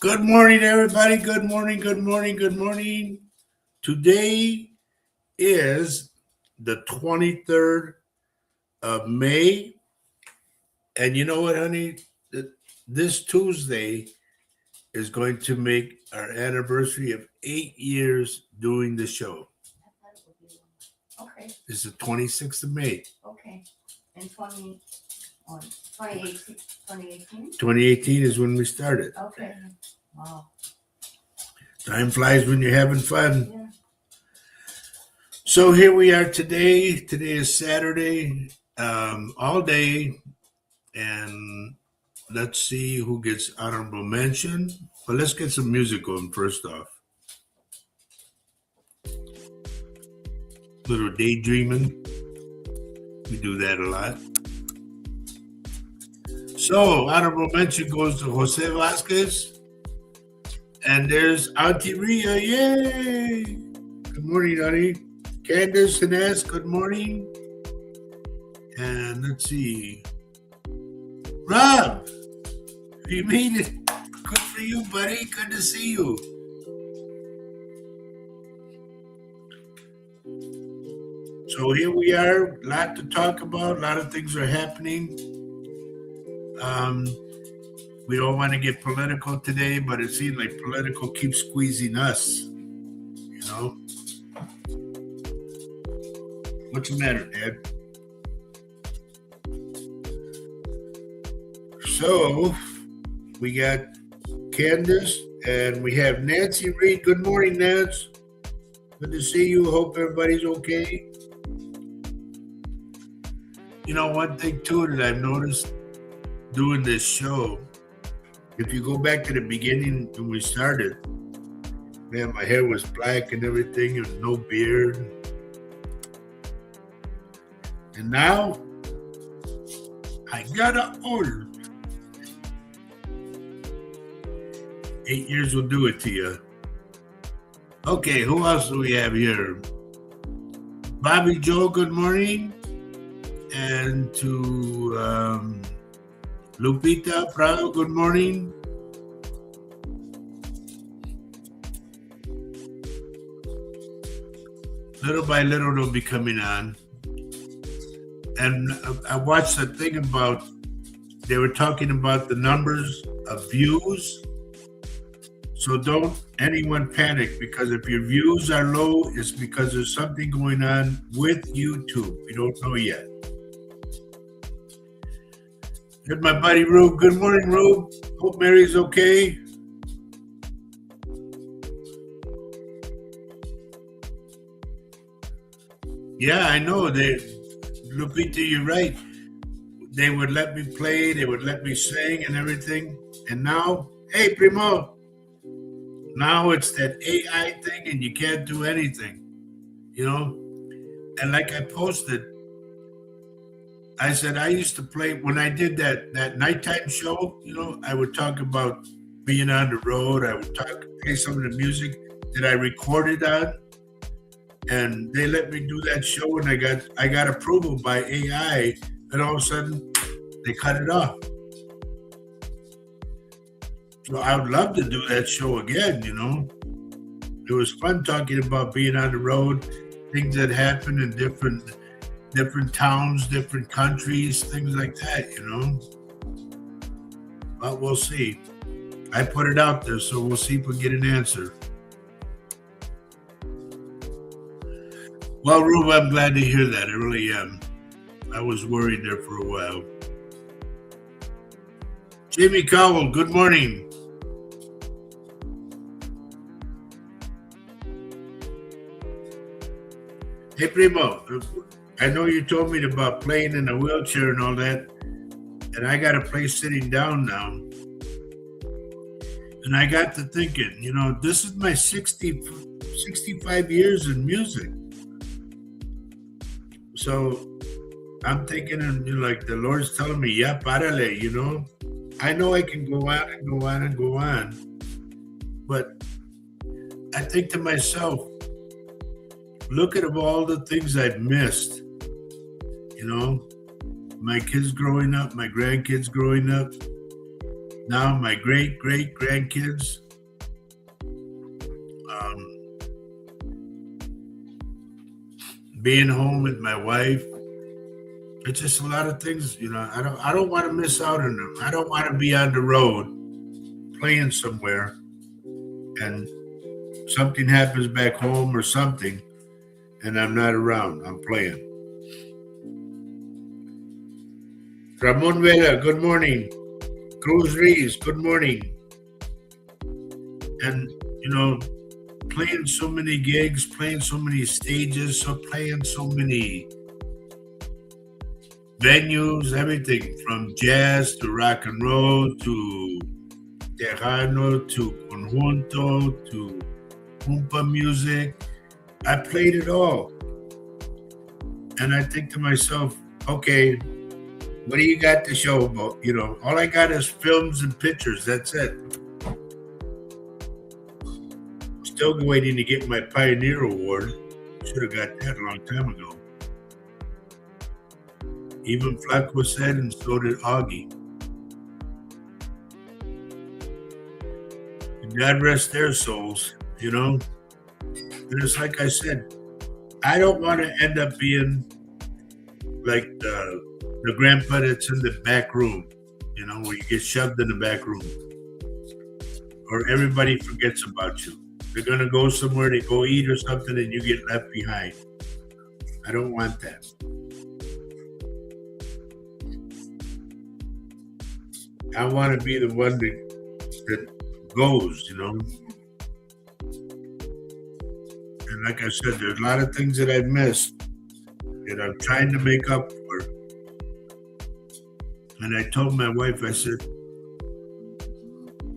Good morning, everybody. Good morning, good morning, good morning. Today is the 23rd of May. And you know what, honey? This Tuesday is going to make our anniversary of 8 years doing the show. Okay, It's the 26th of May. okay. And 2018? 2018 is when we started. Okay. Wow. Time flies when you're having fun. Yeah. So here we are today. Today is Saturday, all day. And let's see who gets honorable mention. But let's get some music going first off. Little daydreaming. We do that a lot. So honorable mention goes to Jose Vasquez. And there's Auntie Ria. Yay! Good morning, honey. Candace Ines, good morning. And let's see. Rob, you made it. Good for you, buddy. Good to see you. So here we are. A lot to talk about. A lot of things are happening. We don't want to get political today, but it seems like political keeps squeezing us. You know? What's the matter, Dad? So we got Candace and we have Nancy Reed. Good morning, Nance. Good to see you. Hope everybody's okay. You know, one thing too that I've noticed doing this show, if you go back to the beginning when we started, man, my hair was black and everything, and no beard. And now I got old. 8 years will do it to you. Okay, who else do we have here? Bobby Joe, good morning. And to Lupita Prado, good morning. Little by little, they'll be coming on. And I watched a thing about, they were talking about the numbers of views. So don't anyone panic, because if your views are low, it's because there's something going on with YouTube. We don't know yet. Here's my buddy Rube. Good morning, Rube. Hope Mary's okay. Yeah, I know. Lupita, you're right. They would let me play, they would let me sing and everything. And now, hey, Primo, now it's that AI thing and you can't do anything, you know? And like I posted, I said I used to play, when I did that nighttime show, you know, I would talk about being on the road. I would play some of the music that I recorded on. And they let me do that show, and I got approval by AI, and all of a sudden they cut it off. So I would love to do that show again, you know. It was fun talking about being on the road, things that happen in different towns, different countries, things like that, you know. But we'll see. I put it out there, so we'll see if we get an answer. Well, Rube, I'm glad to hear that. I really am. I was worried there for a while. Jamie Cowell, good morning. Hey, Primo, I know you told me about playing in a wheelchair and all that, and I got to play sitting down now. And I got to thinking, you know, this is my 65 years in music. So I'm thinking, and like the Lord's telling me, yeah, párale, you know. I know I can go on and go on and go on. But I think to myself, look at all the things I've missed. You know, my kids growing up, my grandkids growing up, now my great grandkids. Um, being home with my wife. It's just a lot of things, I don't want to miss out on them. I don't want to be on the road playing somewhere and something happens back home or something and I'm not around. I'm playing. Ramon Vela, good morning. Cruz Reis, good morning. And playing so many gigs, playing so many stages, playing so many venues, everything from jazz to rock and roll to Tejano to Conjunto to Oompa music. I played it all. And I think to myself, okay, what do you got to show about? All I got is films and pictures. That's it. Still waiting to get my Pioneer Award. Should have got that a long time ago. Even Flaco said, and so did Augie. And God rest their souls, And it's like I said, I don't want to end up being like the grandpa that's in the back room, where you get shoved in the back room. Or everybody forgets about you. They're going to go somewhere, they go eat or something, and you get left behind. I don't want that. I want to be the one that goes, And like I said, there's a lot of things that I've missed that I'm trying to make up for. And I told my wife, I said,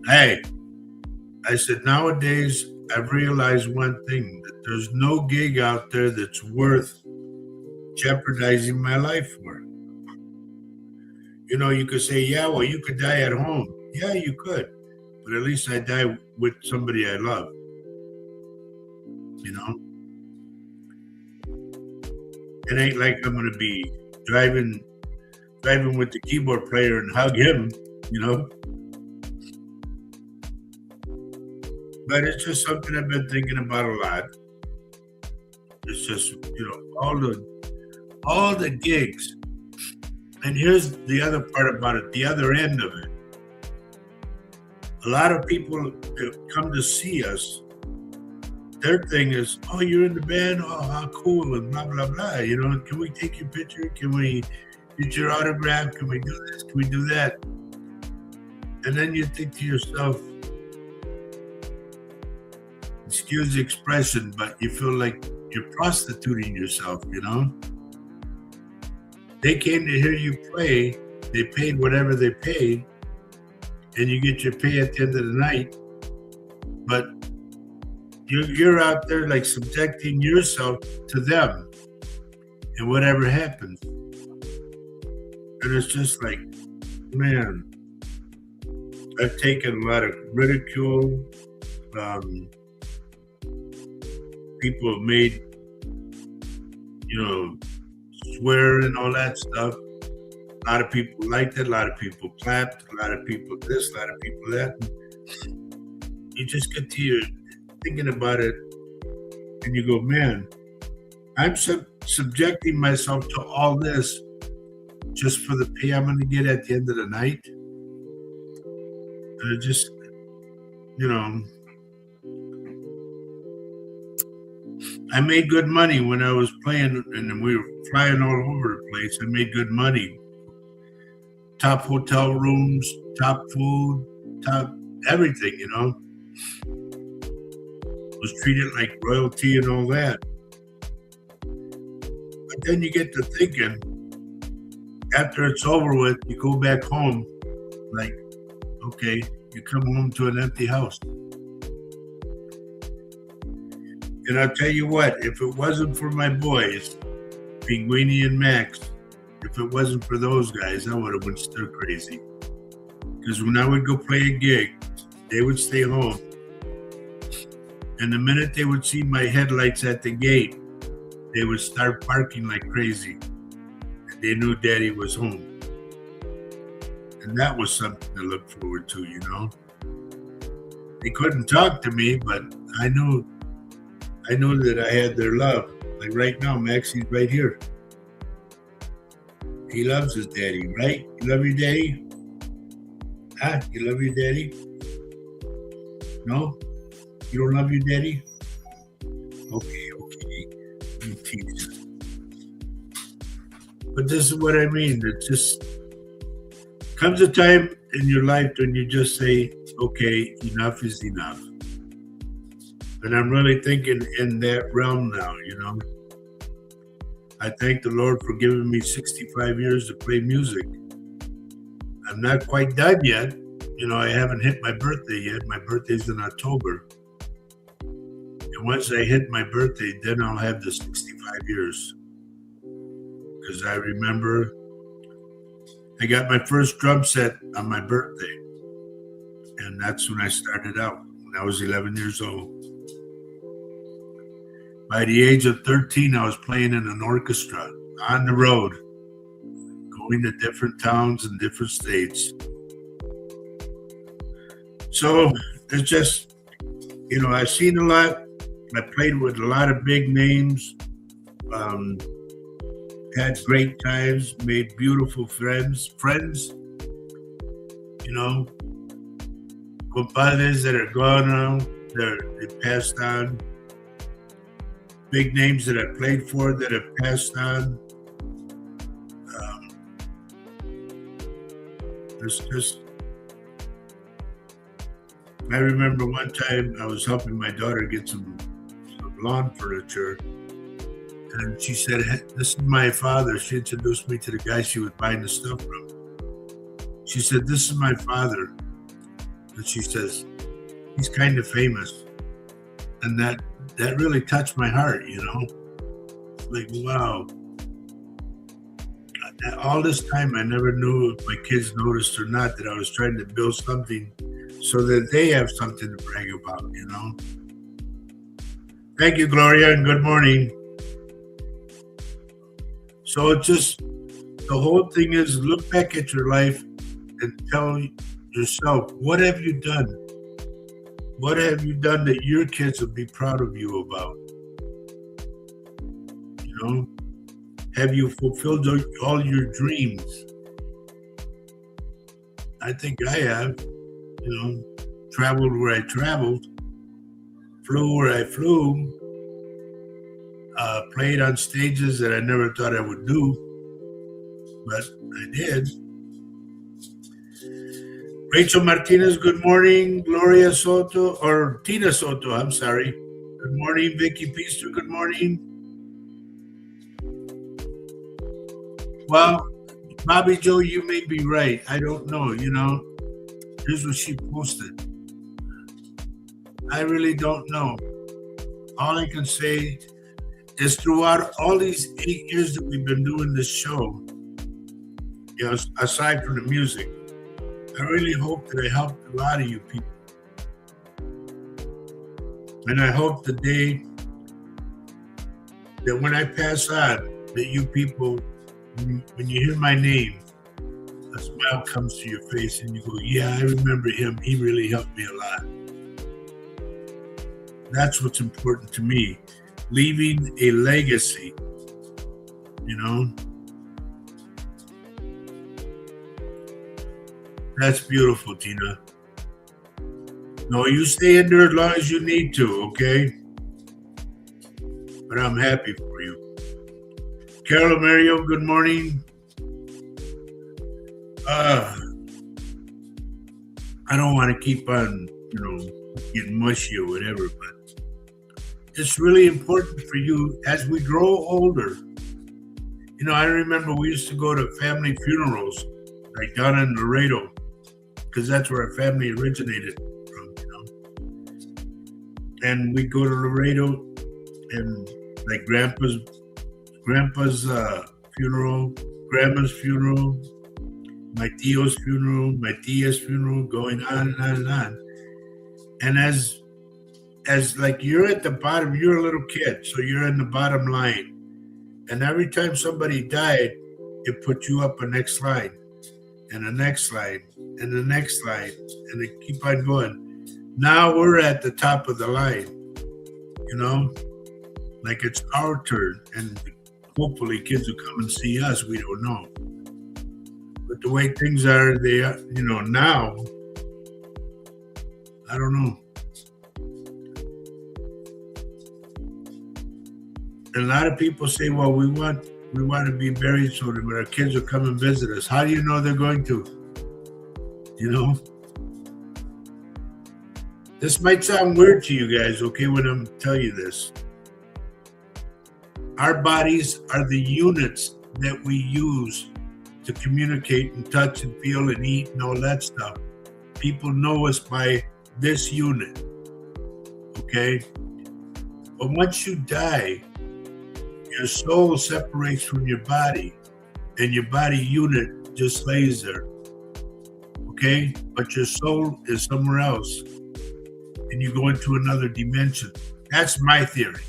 hey, nowadays I've realized one thing, that there's no gig out there that's worth jeopardizing my life for. You could say, yeah, well, you could die at home. Yeah, you could. But at least I die with somebody I love. It ain't like I'm going to be driving with the keyboard player and hug him, But it's just something I've been thinking about a lot. It's just, all the gigs. And here's the other part about it, the other end of it. A lot of people that come to see us, their thing is, oh, you're in the band? Oh, how cool, and blah, blah, blah. Can we take your picture? Can we get your autograph? Can we do this? Can we do that? And then you think to yourself, excuse the expression, but you feel like you're prostituting yourself, They came to hear you play, they paid whatever they paid, and you get your pay at the end of the night, but you're out there like subjecting yourself to them and whatever happens. And it's just like, man, I've taken a lot of ridicule. People have made, swear and all that stuff. A lot of people liked it. A lot of people clapped. A lot of people this, a lot of people that. You just get to your thinking about it and you go, man, I'm subjecting myself to all this just for the pay I'm going to get at the end of the night. And it just, I made good money when I was playing and we were flying all over the place. I made good money. Top hotel rooms, top food, top everything, Was treated like royalty and all that. But then you get to thinking, after it's over with, you go back home, like, okay, you come home to an empty house. And I'll tell you what, if it wasn't for my boys, Pinguini and Max, if it wasn't for those guys, I would have been stir crazy. Because when I would go play a gig, they would stay home. And the minute they would see my headlights at the gate, they would start barking like crazy. And they knew Daddy was home. And that was something to look forward to, you know. They couldn't talk to me, but I knew that I had their love. Like right now, Maxie's right here. He loves his daddy, right? You love your daddy? Huh? You love your daddy? No? You don't love your daddy? Okay. You tease. But this is what I mean. It just comes a time in your life when you just say, okay, enough is enough. And I'm really thinking in that realm now, you know. I thank the Lord for giving me 65 years to play music. I'm not quite done yet. You know, I haven't hit my birthday yet. My birthday's in October. And once I hit my birthday, then I'll have the 65 years. Because I remember I got my first drum set on my birthday. And that's when I started out, when I was 11 years old. By the age of 13, I was playing in an orchestra on the road, going to different towns and different states. So it's just, you know, I've seen a lot. I played with a lot of big names, had great times, made beautiful friends, you know, compadres that are gone now, they passed on. Big names that I played for that have passed on. I remember one time I was helping my daughter get some lawn furniture, and she said, hey, this is my father. She introduced me to the guy she was buying the stuff from. She said, this is my father. And she says, he's kind of famous. And that really touched my heart, you know. Like, wow. All this time, I never knew if my kids noticed or not that I was trying to build something so that they have something to brag about, you know. Thank you, Gloria, and good morning. So it's just, the whole thing is look back at your life and tell yourself, what have you done? What have you done that your kids will be proud of you about? You know, have you fulfilled all your dreams? I think I have. You know, traveled where I traveled, flew where I flew, played on stages that I never thought I would do, but I did. Rachel Martinez, good morning. Gloria Soto, or Tina Soto, I'm sorry. Good morning. Vicky Pister, good morning. Well, Bobby Joe, you may be right. I don't know, you know. Here's what she posted. I really don't know. All I can say is throughout all these 8 years that we've been doing this show, you know, aside from the music, I really hope that I helped a lot of you people. And I hope the day that when I pass on, that you people, when you hear my name, a smile comes to your face and you go, yeah, I remember him. He really helped me a lot. That's what's important to me. Leaving a legacy, you know? That's beautiful, Tina. No, you stay in there as long as you need to, okay? But I'm happy for you. Carol Mario, good morning. I don't want to keep on, you know, getting mushy or whatever, but it's really important for you as we grow older. You know, I remember we used to go to family funerals, like down in Laredo, because that's where our family originated from, you know. And we go to Laredo, and like grandpa's funeral, grandma's funeral, my tio's funeral, my tia's funeral, going on and on and on. And as like you're at the bottom, you're a little kid, so you're in the bottom line. And every time somebody died, it put you up a next line. and the next slide, and the next slide, and they keep on going. Now we're at the top of the line, you know, like it's our turn, and hopefully kids will come and see us. We don't know, but the way things are, they are, now. I don't know. And a lot of people say, "Well, we want to be buried so that our kids will come and visit us." How do you know they're going to? This might sound weird to you guys, okay, when I'm telling you this. Our bodies are the units that we use to communicate and touch and feel and eat and all that stuff. People know us by this unit, okay? But once you die, your soul separates from your body, and your body unit just lays there, okay? But your soul is somewhere else, and you go into another dimension. That's my theory.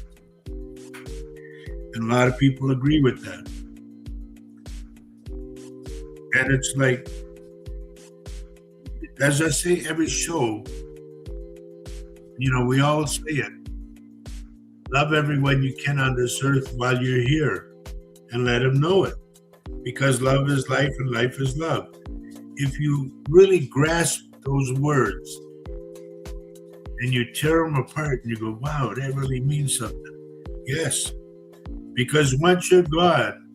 And a lot of people agree with that. And it's like, as I say every show, we all say it. Love everyone you can on this earth while you're here, and let them know it. Because love is life and life is love. If you really grasp those words and you tear them apart and you go, wow, that really means something. Yes. Because once you're gone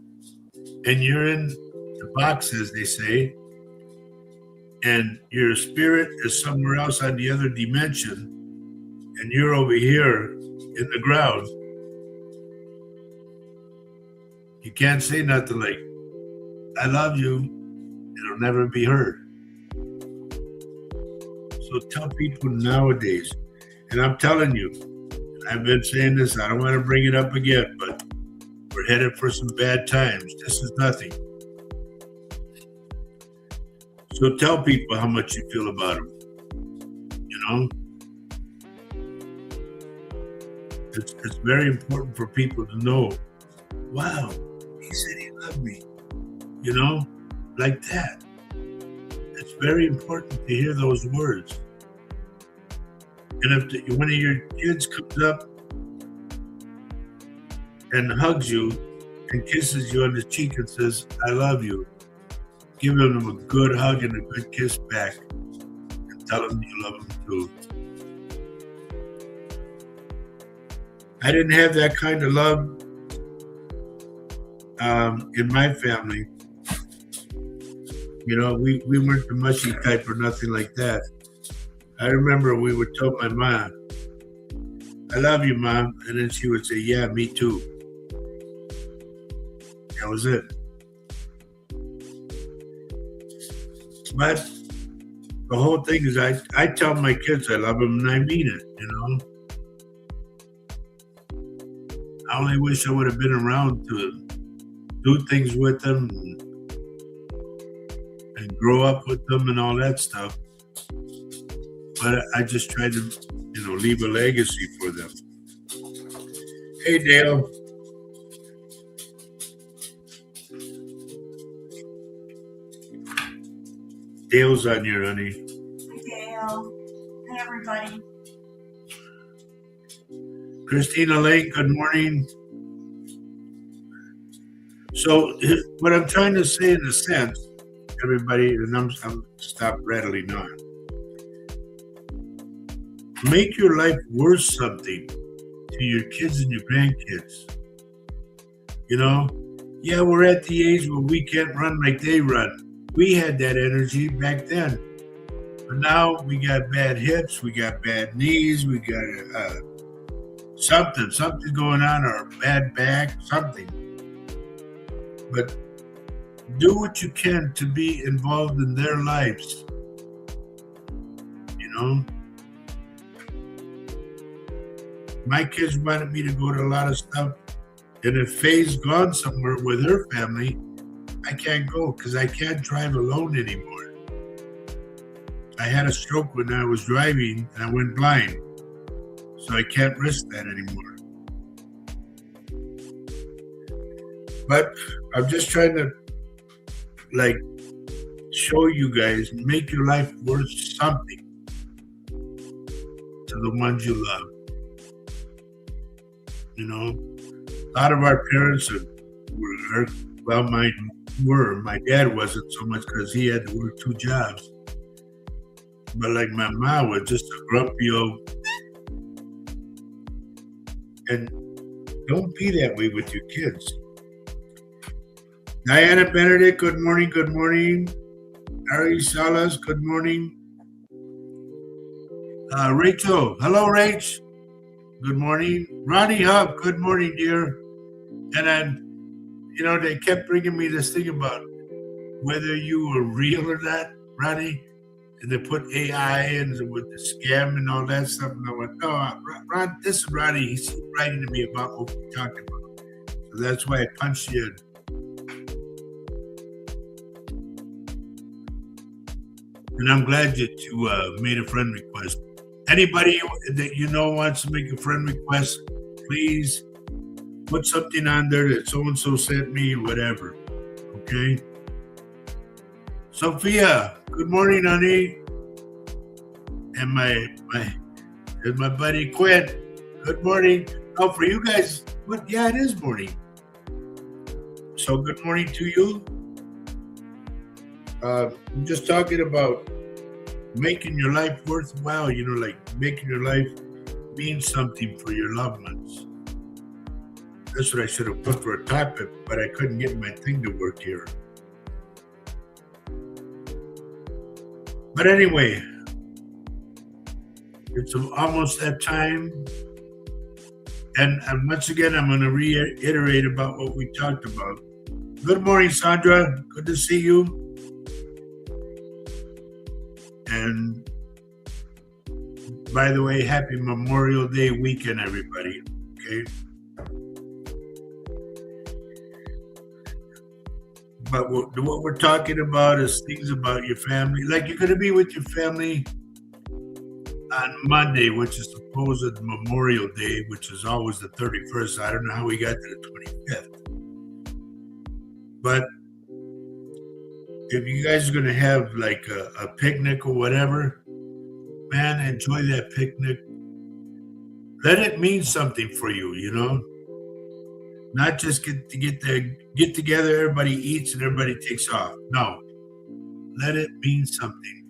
and you're in the box, as they say, and your spirit is somewhere else on the other dimension, and you're over here in the ground, you can't say nothing like, I love you. It'll never be heard. So tell people nowadays, and I'm telling you, I've been saying this, I don't want to bring it up again, but we're headed for some bad times. This is nothing. So tell people how much you feel about them. It's very important for people to know, wow, he said he loved me, like that. It's very important to hear those words. And if one of your kids comes up and hugs you and kisses you on the cheek and says, I love you, give them a good hug and a good kiss back and tell them you love them too. I didn't have that kind of love in my family. We weren't the mushy type or nothing like that. I remember we would tell my mom, I love you, Mom. And then she would say, yeah, me too. That was it. But the whole thing is I tell my kids I love them and I mean it, I only wish I would have been around to do things with them and grow up with them and all that stuff. But I just try to, leave a legacy for them. Hey, Dale. Dale's on here, honey. Hi, Dale. Hi, everybody. Christina Lake, good morning. So what I'm trying to say in a sense, everybody, and I'm stop rattling on. Make your life worth something to your kids and your grandkids. Yeah, we're at the age where we can't run like they run. We had that energy back then. But now we got bad hips, we got bad knees, we got something going on, or a bad back, something. But do what you can to be involved in their lives. My kids wanted me to go to a lot of stuff, and if Faye's gone somewhere with her family, I can't go because I can't drive alone anymore. I had a stroke when I was driving and I went blind, so I can't risk that anymore. But I'm just trying to show you guys, make your life worth something to the ones you love. You know, a lot of our parents well, mine were. My dad wasn't so much because he had to work 2 jobs. But like my mom was just a grumpy old. And don't be that way with your kids. Diana Benedict, good morning, good morning. Ari Salas, good morning. Rachel, hello, Rach. Good morning. Ronnie Hub, good morning, dear. And then, they kept bringing me this thing about whether you were real or not, Ronnie. And they put AI in with the scam and all that stuff. And I went, no, Ron, this is Ronnie. He's writing to me about what we talked about. So that's why I punched you in. And I'm glad that you made a friend request. Anybody that you know wants to make a friend request, please put something on there that so-and-so sent me, whatever. Okay? Sophia, good morning, honey. And my buddy Quinn, good morning. Oh, for you guys, yeah, it is morning. So good morning to you. I'm just talking about making your life worthwhile, like making your life mean something for your loved ones. That's what I should have put for a topic, but I couldn't get my thing to work here. But anyway, it's almost that time. And once again, I'm going to reiterate about what we talked about. Good morning, Sandra. Good to see you. And by the way, happy Memorial Day weekend, everybody. Okay. But what we're talking about is things about your family. Like you're going to be with your family on Monday, which is supposed Memorial Day, which is always the 31st. I don't know how we got to the 25th. But if you guys are going to have like a picnic or whatever, man, enjoy that picnic. Let it mean something for you, Not just get together, everybody eats and everybody takes off. No. Let it mean something.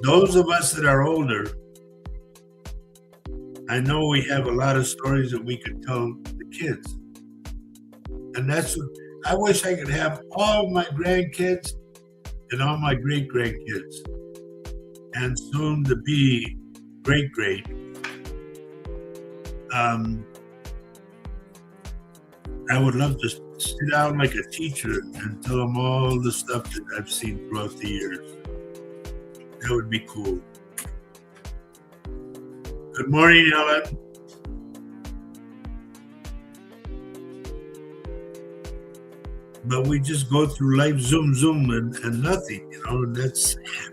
Those of us that are older, I know we have a lot of stories that we could tell the kids. And that's what I wish I could have all my grandkids and all my great-grandkids and soon to be great-great. I would love to sit down like a teacher and tell them all the stuff that I've seen throughout the years. That would be cool. Good morning, Ellen. But we just go through life zoom and nothing, and that's sad.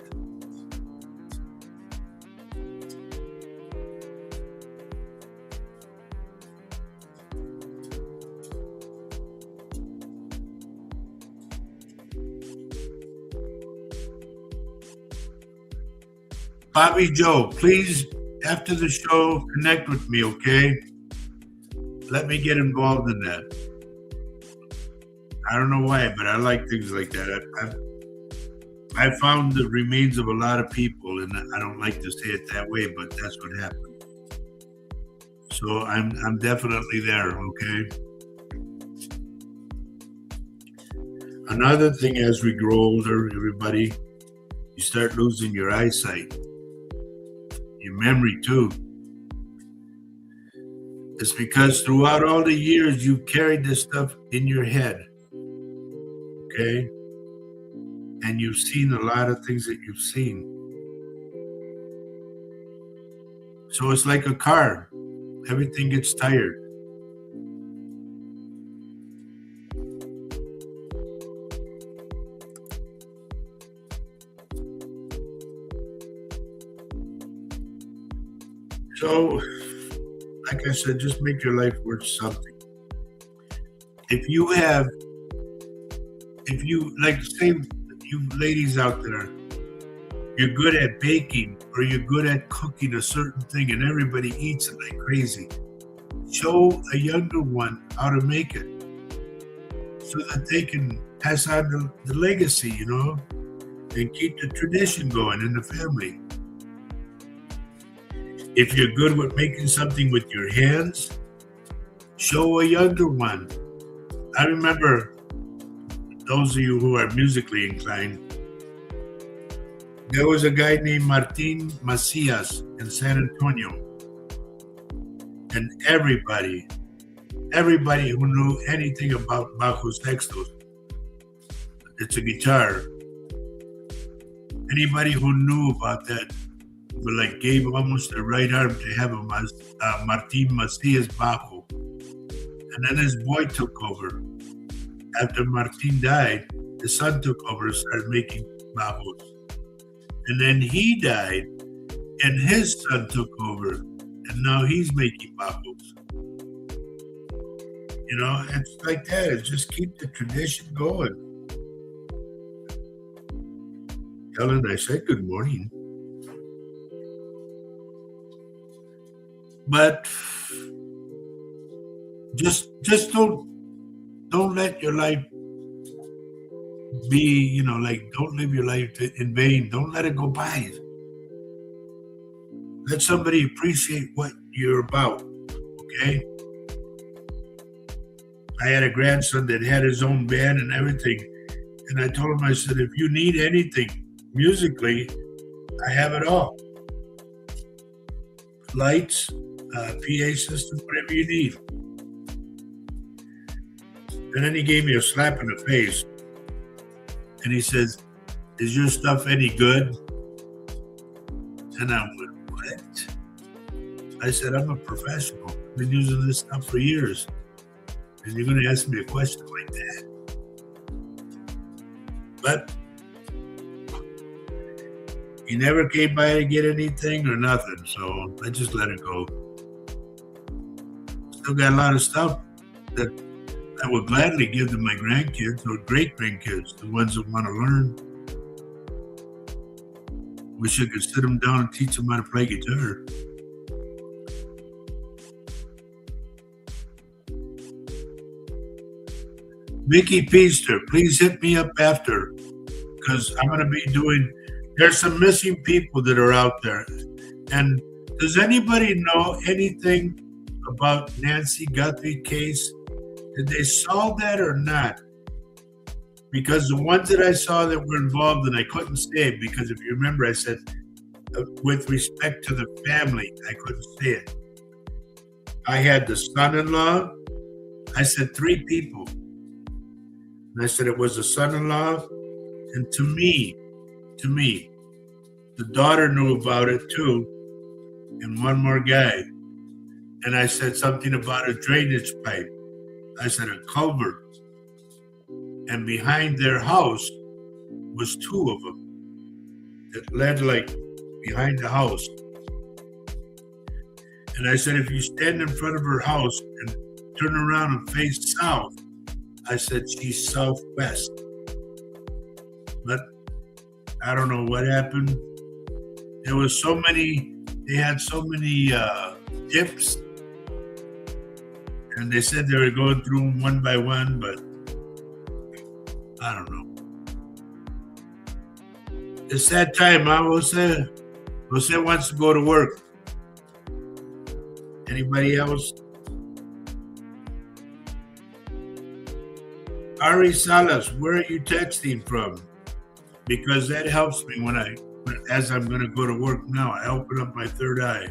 Bobby Joe, please, after the show, connect with me, okay? Let me get involved in that. I don't know why, but I like things like that. I found the remains of a lot of people, and I don't like to say it that way, but that's what happened. So I'm definitely there, okay? Another thing, as we grow older, everybody, you start losing your eyesight, your memory too. It's because throughout all the years, you've carried this stuff in your head. Okay? And you've seen a lot of things that you've seen. So it's like a car. Everything gets tired. So, like I said, just make your life worth something. If if you like, say, you ladies out there, you're good at baking or you're good at cooking a certain thing and everybody eats it like crazy. Show a younger one how to make it so that they can pass on the legacy, and keep the tradition going in the family. If you're good with making something with your hands, show a younger one. I remember, those of you who are musically inclined, there was a guy named Martin Macias in San Antonio. And everybody who knew anything about bajos textos, it's a guitar. Anybody who knew about that, gave almost the right arm to have a Martin Macias bajo. And then his boy took over. After Martin died, his son took over and started making bajos. And then he died, and his son took over, and now he's making bajos. It's like that. It's just keep the tradition going. Ellen, I said good morning. But just don't let your life be, don't live your life in vain. Don't let it go by. Let somebody appreciate what you're about, okay? I had a grandson that had his own band and everything. And I told him, I said, if you need anything musically, I have it all. Lights, PA system, whatever you need. And then he gave me a slap in the face. And he says, is your stuff any good? And I went, what? I said, I'm a professional. I've been using this stuff for years. And you're going to ask me a question like that? But he never came by to get anything or nothing. So I just let it go. Still got a lot of stuff that I would gladly give to my grandkids or great-grandkids, the ones that want to learn. Wish I could sit them down and teach them how to play guitar. Mickey Peaster, please hit me up after, because I'm going to be there's some missing people that are out there. And does anybody know anything about Nancy Guthrie case? Did they solve that or not? Because the ones that I saw that were involved, and I couldn't say it, because if you remember, I said, with respect to the family, I couldn't say it. I had the son-in-law. I said 3 people. And I said it was the son-in-law. And to me, the daughter knew about it too. And one more guy. And I said something about a drainage pipe. I said a culvert. And behind their house was 2 of them that led behind the house. And I said, if you stand in front of her house and turn around and face south, I said, she's southwest. But I don't know what happened. There was they had so many tips. And they said they were going through them one by one, but I don't know. It's that time, huh? Jose wants to go to work. Anybody else? Ari Salas, where are you texting from? Because that helps me as I'm going to go to work now. I open up my third eye.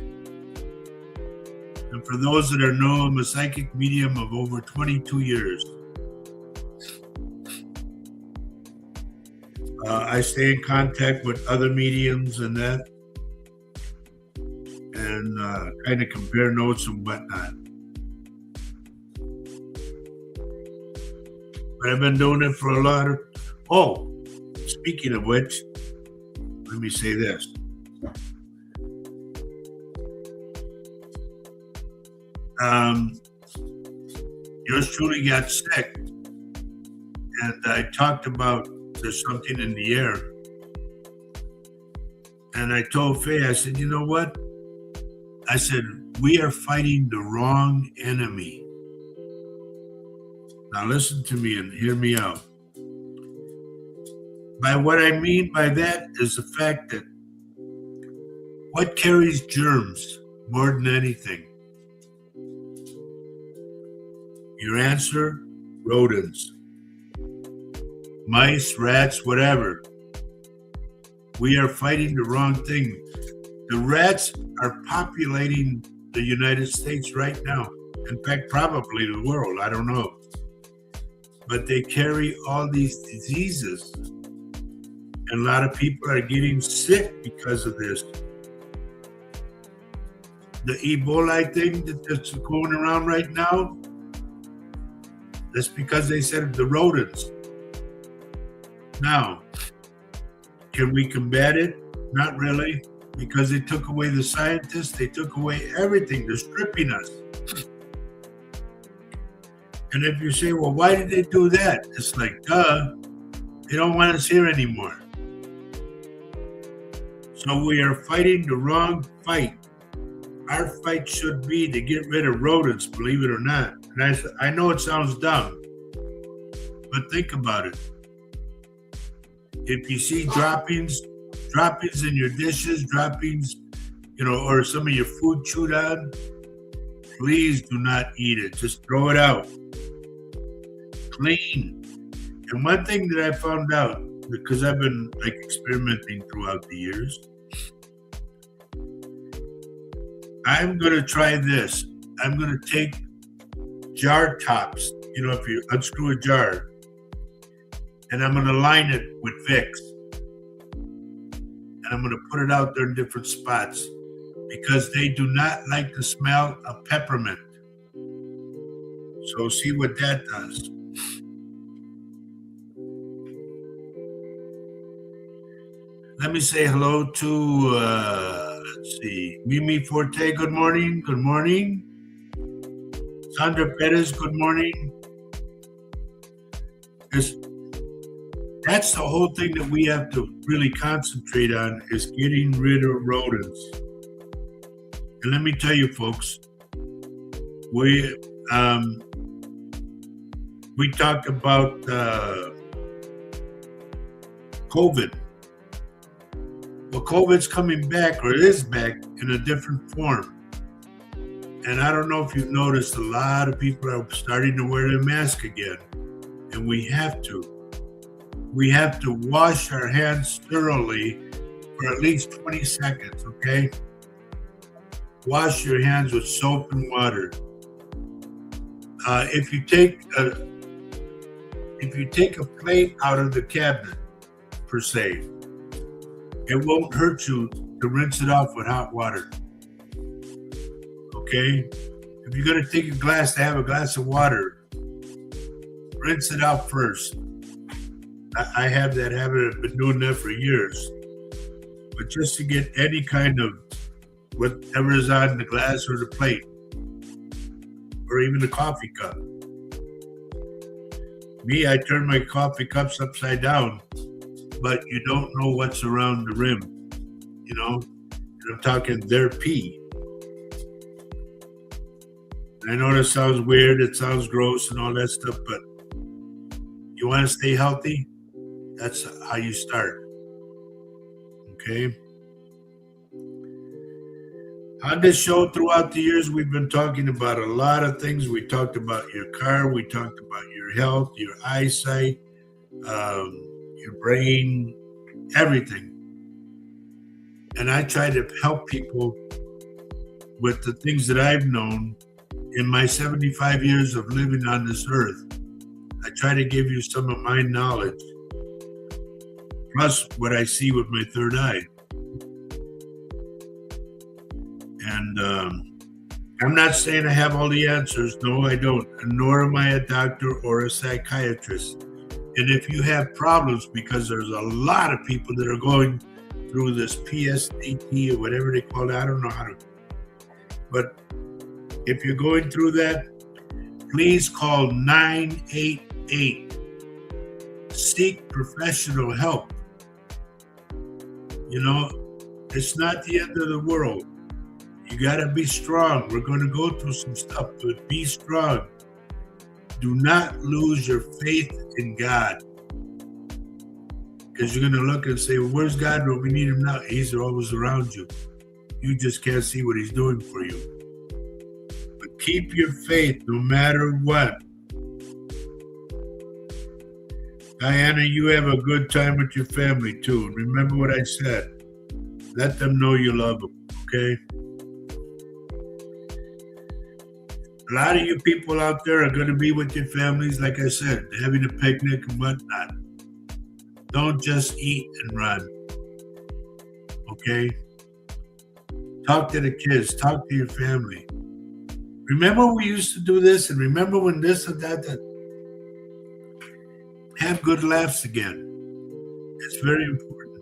And for those that know, I'm a psychic medium of over 22 years. I stay in contact with other mediums and that, and kind of compare notes and whatnot. But I've been doing it for a lot of... Oh, speaking of which, let me say this. Yours truly got sick, and I talked about there's something in the air. And I told Faye, I said, you know what? I said, we are fighting the wrong enemy. Now listen to me and hear me out. By what I mean by that is the fact that what carries germs more than anything? Your answer, rodents. Mice, rats, whatever. We are fighting the wrong thing. The rats are populating the United States right now. In fact, probably the world, I don't know. But they carry all these diseases. And a lot of people are getting sick because of this. The Ebola thing that's going around right now, that's because they said the rodents. Now, can we combat it? Not really, because they took away the scientists, they took away everything, they're stripping us. And if you say, well, why did they do that? It's like, duh, they don't want us here anymore. So we are fighting the wrong fight. Our fight should be to get rid of rodents, believe it or not. And I know it sounds dumb, but think about it. If you see droppings in your dishes, droppings, or some of your food chewed on, please do not eat it. Just throw it out. Clean. And one thing that I found out, because I've been experimenting throughout the years, I'm going to try this. I'm going to take jar tops, if you unscrew a jar, and I'm going to line it with Vicks. And I'm going to put it out there in different spots because they do not like the smell of peppermint. So see what that does. Let me say hello to, let's see, Mimi Forte, good morning. Good morning. Sandra Perez, good morning. That's the whole thing that we have to really concentrate on is getting rid of rodents. And let me tell you, folks, we talked about COVID. Well, COVID's coming back, or it is back in a different form. And I don't know if you've noticed, a lot of people are starting to wear their mask again. And we have to. We have to wash our hands thoroughly for at least 20 seconds, okay? Wash your hands with soap and water. If you take a plate out of the cabinet, per se, it won't hurt you to rinse it off with hot water. Okay? If you're going to take a glass to have a glass of water, rinse it out first. I have that habit. I've been doing that for years. But just to get any kind of whatever is on the glass or the plate, or even the coffee cup. Me, I turn my coffee cups upside down, but you don't know what's around the rim, And I'm talking their pee. I know that sounds weird, it sounds gross and all that stuff, but you want to stay healthy? That's how you start. Okay? On this show throughout the years, we've been talking about a lot of things. We talked about your car. We talked about your health, your eyesight, your brain, everything. And I try to help people with the things that I've known in my 75 years of living on this earth. I try to give you some of my knowledge, plus what I see with my third eye. And I'm not saying I have all the answers. No, I don't. Nor am I a doctor or a psychiatrist. And if you have problems, because there's a lot of people that are going through this PSDT or whatever they call it, I don't know how to. But if you're going through that, please call 988. seek professional help. You know, it's not the end of the world. You got to be strong. We're going to go through some stuff, but be strong. Do not lose your faith in God. Because you're going to look and say, well, where's God? Well, we need him now. He's always around you. You just can't see what he's doing for you. But keep your faith no matter what. Diana, you have a good time with your family too. And remember what I said. Let them know you love them, okay? A lot of you people out there are going to be with your families, like I said, having a picnic and whatnot. Don't just eat and run, okay? Talk to the kids. Talk to your family. Remember we used to do this, and remember when this and that. Have good laughs again. It's very important.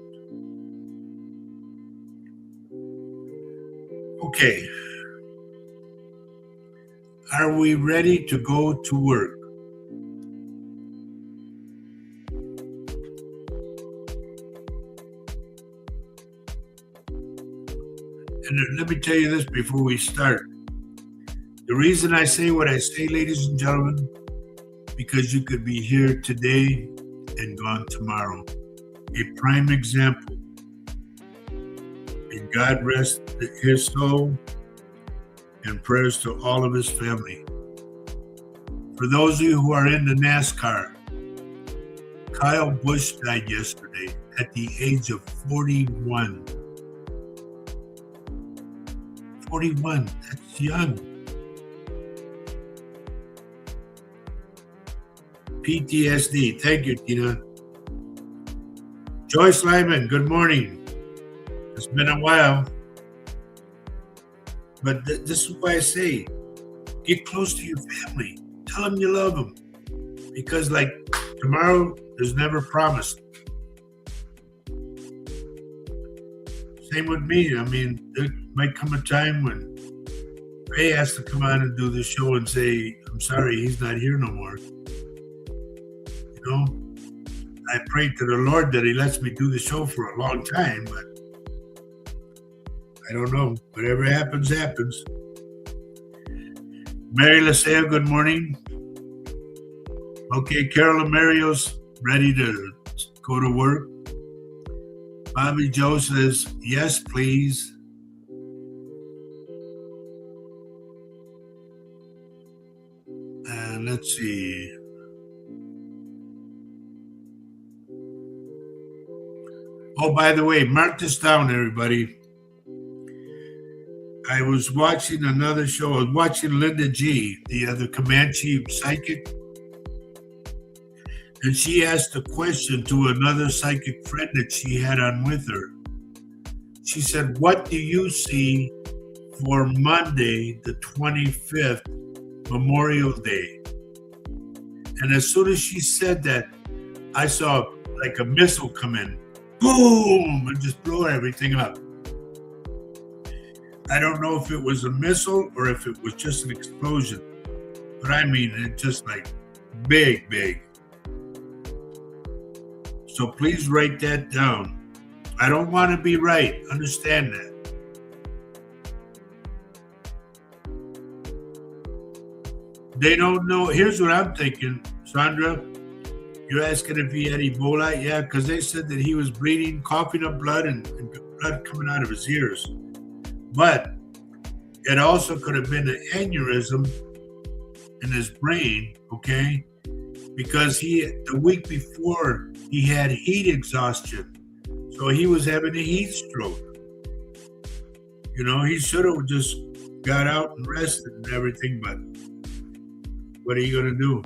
Okay. Are we ready to go to work? And let me tell you this before we start. The reason I say what I say, ladies and gentlemen, because you could be here today and gone tomorrow. A prime example. May God rest his soul, and prayers to all of his family. For those of you who are into NASCAR, Kyle Busch died yesterday at the age of 41. 41, that's young. PTSD. Thank you, Tina. Joyce Lyman, good morning. It's been a while. But this is why I say, get close to your family. Tell them you love them. Because like tomorrow is never promised. Same with me. I mean, there might come a time when Ray has to come on and do the show and say, I'm sorry, he's not here no more. You know, I pray to the Lord that he lets me do the show for a long time, but I don't know. Whatever happens, happens. Mary Lasea, good morning. Okay, Carolyn Mario's ready to go to work. Bobby Joe says, yes, please. And let's see. Oh, by the way, mark this down, everybody. I was watching another show. I was watching Linda G, the Comanche psychic. And she asked a question to another psychic friend that she had on with her. She said, what do you see for Monday, the 25th, Memorial Day? And as soon as she said that, I saw like a missile come in. Boom! And just blow everything up. I don't know if it was a missile or if it was just an explosion. But I mean, it just like big, big. So please write that down. I don't want to be right. Understand that. They don't know. Here's what I'm thinking, Sandra. You're asking if he had Ebola? Yeah, because they said that he was bleeding, coughing up blood, and blood coming out of his ears. But it also could have been an aneurysm in his brain, okay? Because the week before, he had heat exhaustion. So he was having a heat stroke. You know, he should have just got out and rested and everything, but what are you going to do?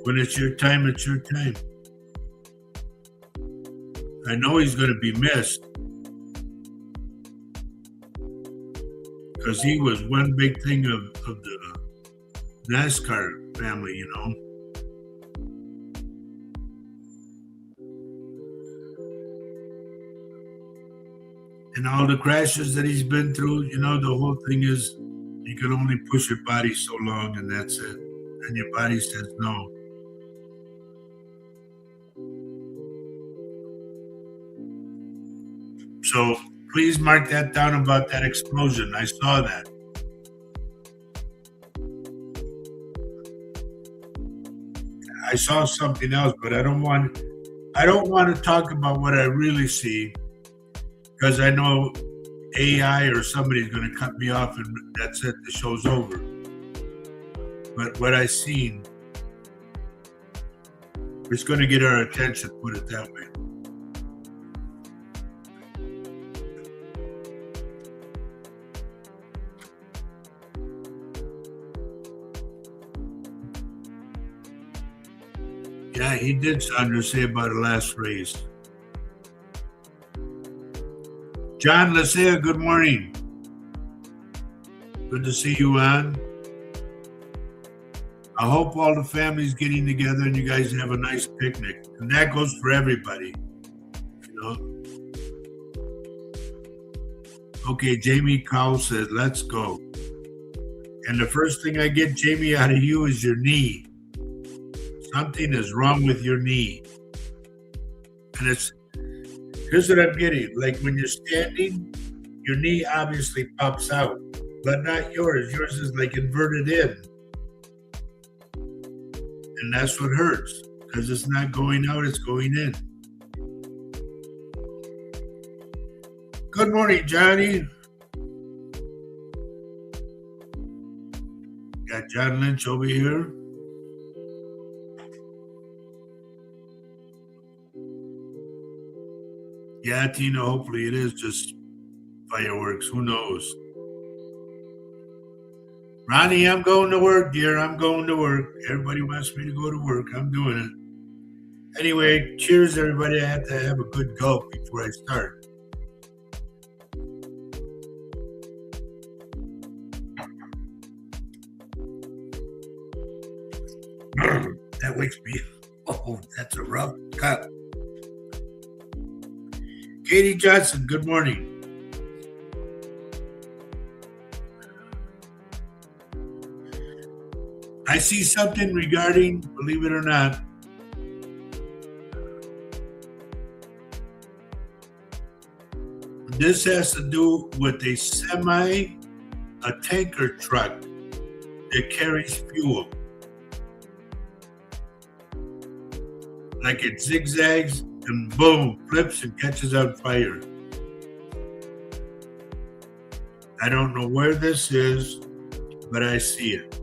When it's your time, it's your time. I know he's going to be missed because he was one big thing of the NASCAR family, you know. And all the crashes that he's been through, you know, the whole thing is you can only push your body so long and that's it. And your body says no. So please mark that down about that explosion. I saw that. I saw something else, but I don't want to talk about what I really see because I know AI or somebody's going to cut me off and that's it. The show's over. But what I seen is going to get our attention. Put it that way. Yeah, he did, Sandra, say about the last race. John Lasea, good morning. Good to see you on. I hope all the family's getting together and you guys have a nice picnic. And that goes for everybody. You know? Okay, Jamie Cowell says, let's go. And the first thing I get, Jamie, out of you is your knee. Something is wrong with your knee. And here's what I'm getting. Like when you're standing, your knee obviously pops out, but not yours. Yours is like inverted in. And that's what hurts because it's not going out, it's going in. Good morning, Johnny. Got John Lynch over here. Yeah, Tina, hopefully it is just fireworks. Who knows? Ronnie, I'm going to work, dear. I'm going to work. Everybody wants me to go to work. I'm doing it. Anyway, cheers, everybody. I have to have a good gulp before I start. That wakes me. Oh, that's a rough cut. Katie Johnson, good morning. I see something regarding, believe it or not, this has to do with a tanker truck that carries fuel. Like it zigzags and boom, flips and catches on fire. I don't know where this is, but I see it.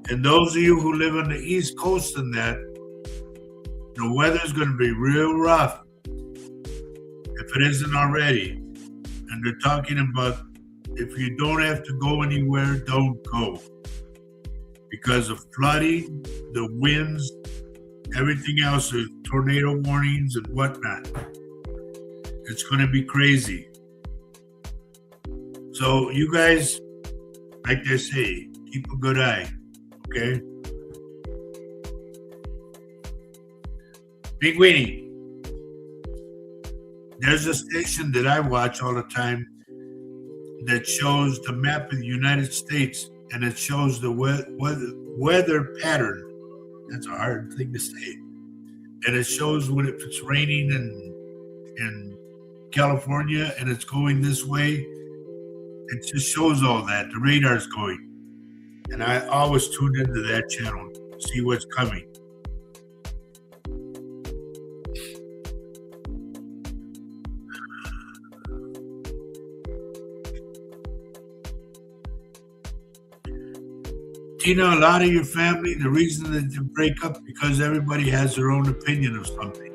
And those of you who live on the East Coast and that, the weather's going to be real rough if it isn't already. And they're talking about if you don't have to go anywhere, don't go. Because of flooding, the winds, everything else, there's tornado warnings and whatnot. It's going to be crazy. So you guys, like they say, keep a good eye, okay? Big Weenie, there's a station that I watch all the time that shows the map of the United States, and it shows the weather pattern. That's a hard thing to say. And it shows when if it's raining in California and it's going this way, it just shows all that. The radar's going. And I always tune into that channel to see what's coming. Tina, a lot of your family, the reason that they break up because everybody has their own opinion of something.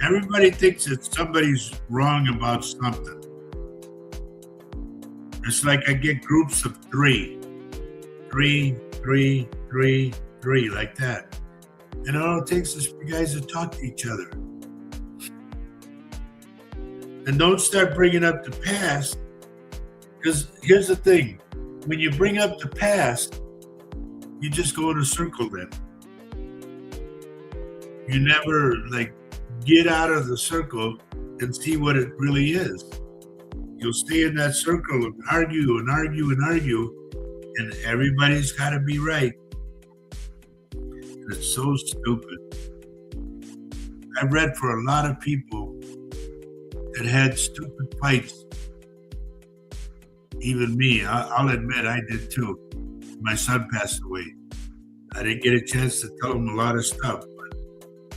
Everybody thinks that somebody's wrong about something. It's like I get groups of three, like that. And all it takes is for you guys to talk to each other. And don't start bringing up the past, because here's the thing. When you bring up the past, you just go in a circle then. You never get out of the circle and see what it really is. You'll stay in that circle and argue and argue and argue, and everybody's got to be right. And it's so stupid. I've read for a lot of people that had stupid fights. Even me, I'll admit I did too. My son passed away. I didn't get a chance to tell him a lot of stuff,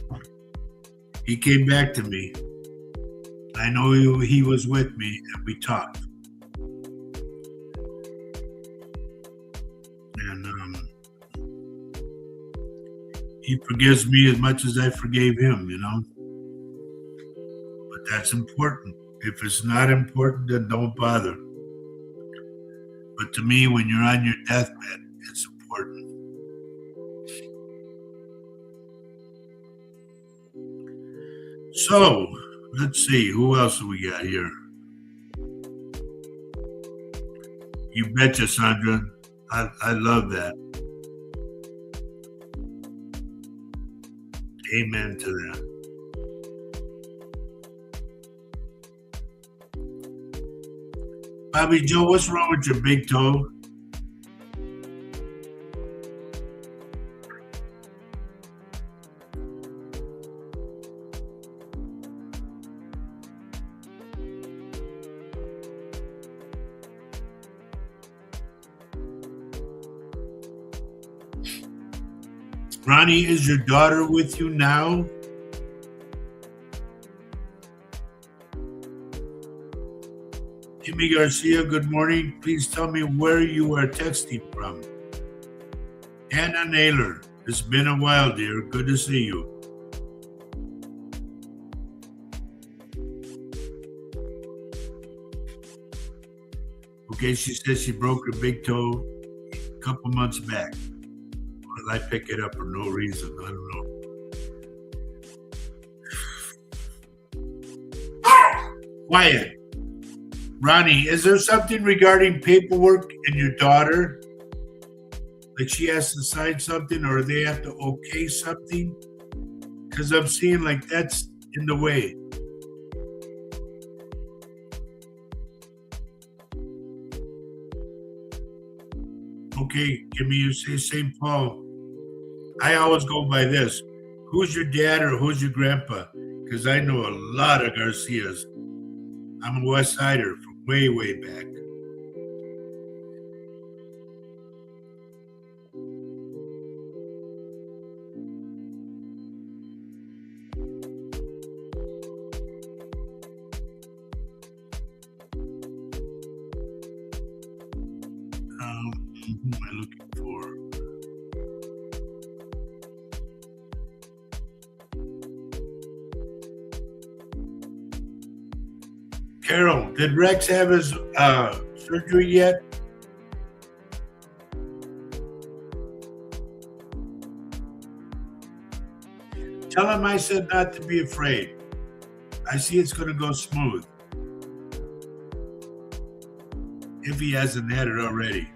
but he came back to me. I know he was with me and we talked. And he forgives me as much as I forgave him, But that's important. If it's not important, then don't bother. But to me, when you're on your deathbed, it's important. So, let's see, who else do we got here? You betcha, Sandra. I love that. Amen to that. Bobby Joe, what's wrong with your big toe? Ronnie, is your daughter with you now? Jimmy Garcia, good morning. Please tell me where you are texting from. Anna Naylor, it's been a while, dear. Good to see you. Okay, she says she broke her big toe a couple months back. Well, I pick it up for no reason. I don't know. Quiet. Ronnie, is there something regarding paperwork and your daughter? Like she has to sign something or they have to okay something? Because I'm seeing like that's in the way. Okay, give me you say St. Paul. I always go by this. Who's your dad or who's your grandpa? Because I know a lot of Garcias. I'm a West Sider from way, way back. Who am I looking for? Carol, did Rex have his surgery yet? Tell him I said not to be afraid. I see it's going to go smooth. If he hasn't had it already.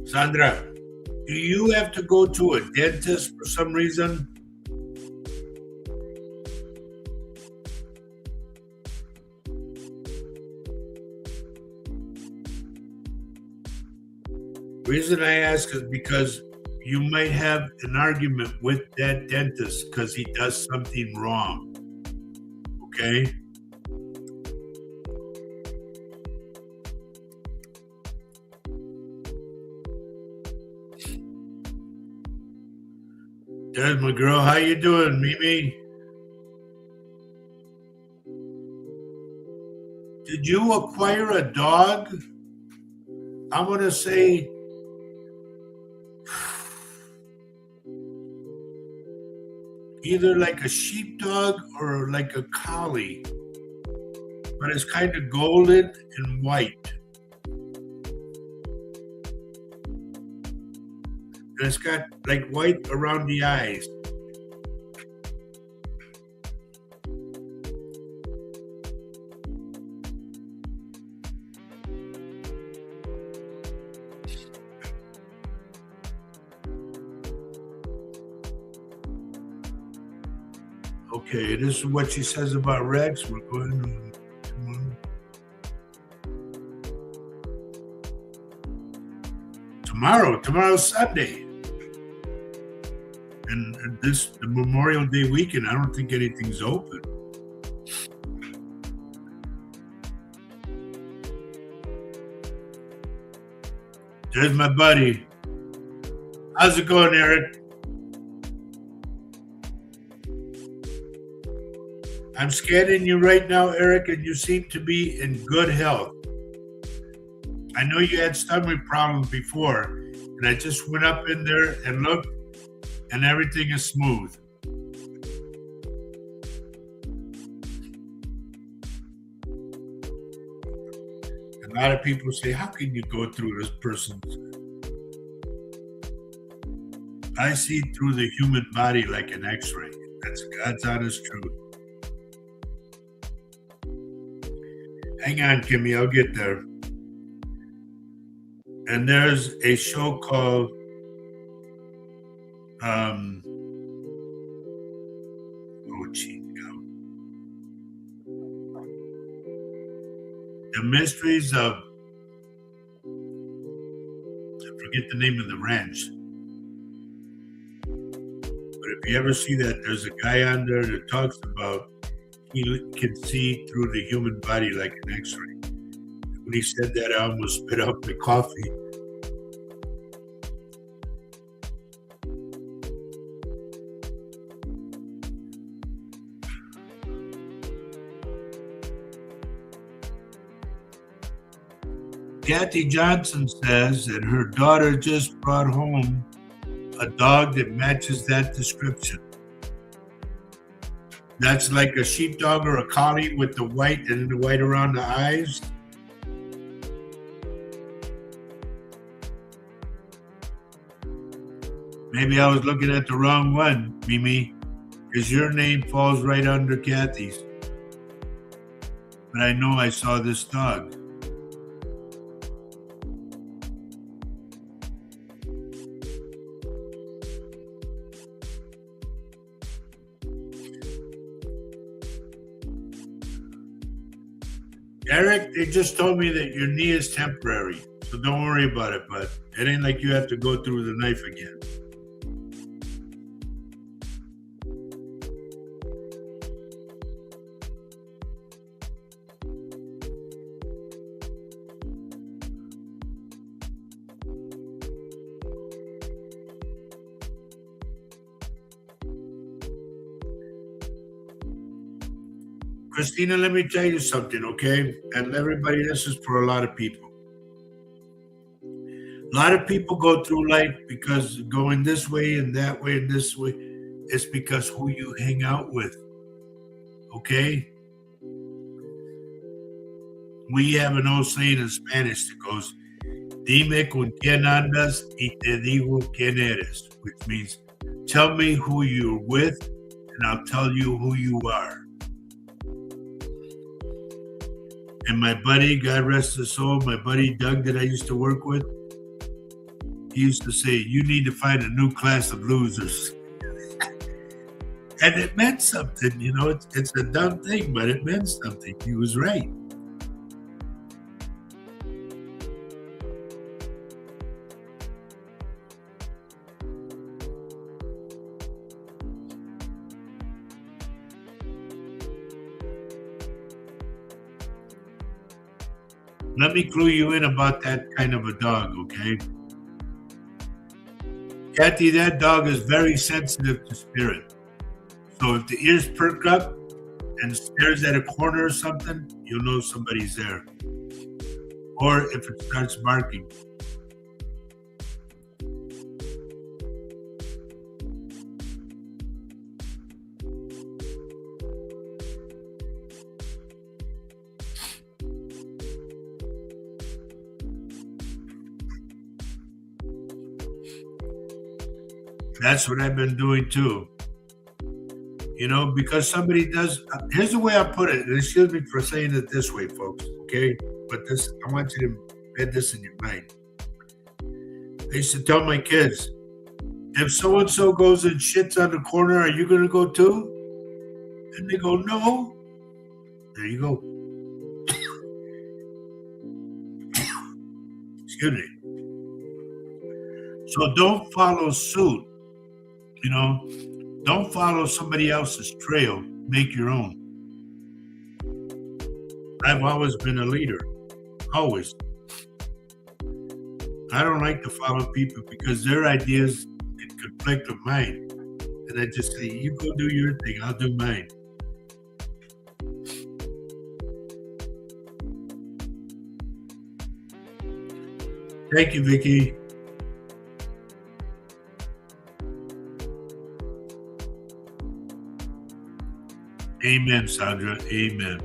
Sandra, do you have to go to a dentist for some reason? Reason I ask is because you might have an argument with that dentist because he does something wrong. Okay? There's my girl. How you doing, Mimi? Did you acquire a dog? I want to say either like a sheepdog or like a collie, but it's kind of golden and white. And it's got like white around the eyes. Okay, this is what she says about Rex. We're going tomorrow. Tomorrow's Sunday. And the Memorial Day weekend, I don't think anything's open. There's my buddy. How's it going, Eric? I'm scanning you right now, Eric, and you seem to be in good health. I know you had stomach problems before, and I just went up in there and looked, and everything is smooth. A lot of people say, how can you go through this person's? I see through the human body like an x-ray. That's God's honest truth. Hang on, Kimmy, I'll get there. And there's a show called The Mysteries of, I forget the name of the ranch. But if you ever see that, there's a guy on there that talks about he can see through the human body like an x-ray. When he said that, I almost spit out my coffee. Kathy Johnson says that her daughter just brought home a dog that matches that description. That's like a sheepdog or a collie with the white and the white around the eyes. Maybe I was looking at the wrong one, Mimi, because your name falls right under Kathy's. But I know I saw this dog. Eric, they just told me that your knee is temporary, so don't worry about it, but it ain't like you have to go through the knife again. Christina, let me tell you something, okay? And everybody, this is for a lot of people. A lot of people go through life because going this way and that way and this way, it's because who you hang out with, okay? We have an old saying in Spanish that goes, Dime con quién andas y te digo quién eres, which means tell me who you're with and I'll tell you who you are. And my buddy, God rest his soul, my buddy Doug that I used to work with, he used to say, you need to find a new class of losers. And it meant something, you know, it's a dumb thing, but it meant something. He was right. Let me clue you in about that kind of a dog, okay? Kathy, that dog is very sensitive to spirit. So if the ears perk up and stares at a corner or something, you'll know somebody's there. Or if it starts barking. That's what I've been doing too. You know, because somebody does, here's the way I put it, and excuse me for saying it this way, folks, okay? But this, I want you to get this in your mind. I used to tell my kids, if so-and-so goes and shits on the corner, are you going to go too? And they go, no. There you go. Excuse me. So don't follow suit. Don't follow somebody else's trail. Make your own. I've always been a leader. Always. I don't like to follow people because their ideas can conflict with mine. And I just say, you go do your thing, I'll do mine. Thank you, Vicky. Amen, Sandra. Amen.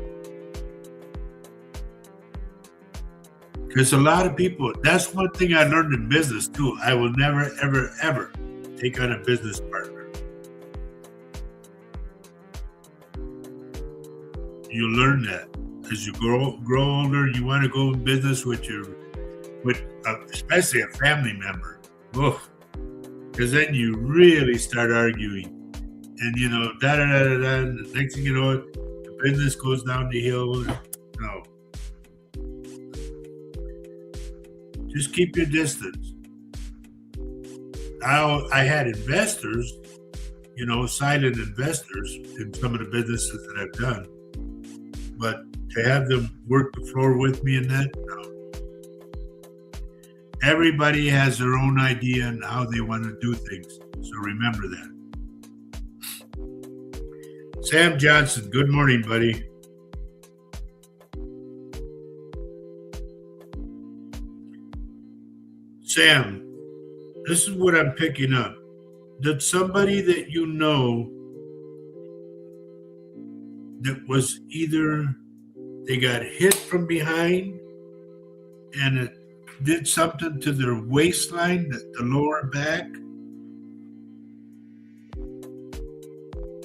Because a lot of people, that's one thing I learned in business too. I will never, ever, ever take on a business partner. You learn that as you grow older. You want to go in business with especially a family member. Because then you really start arguing. And da da da da da. And the next thing you know, the business goes down the hill. No. Just keep your distance. I had investors, silent investors in some of the businesses that I've done. But to have them work the floor with me in that, no. Everybody has their own idea on how they want to do things. So remember that. Sam Johnson, good morning, buddy. Sam, this is what I'm picking up. Did somebody that you know that was either they got hit from behind and it did something to their waistline, the lower back,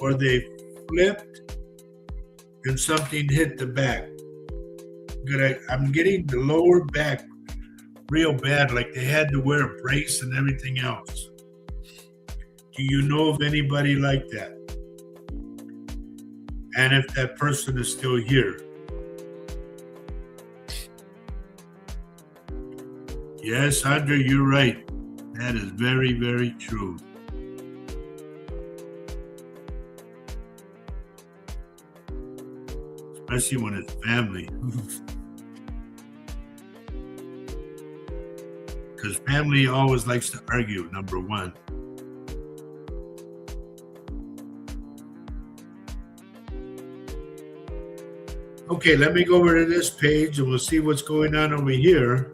or they flipped and something hit the back? I'm getting the lower back real bad, like they had to wear a brace and everything else. Do you know of anybody like that? And if that person is still here? Yes, Andre, you're right. That is very, very true. Especially when it's family. Because family always likes to argue, number one. Okay, let me go over to this page and we'll see what's going on over here.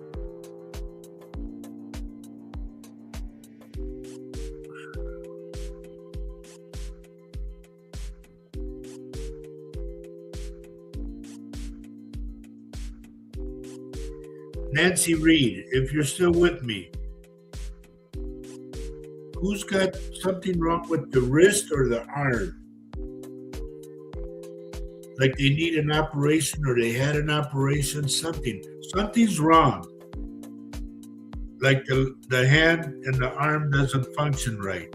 Nancy Reed, if you're still with me, who's got something wrong with the wrist or the arm? Like they need an operation or they had an operation, something's wrong. Like the hand and the arm doesn't function right.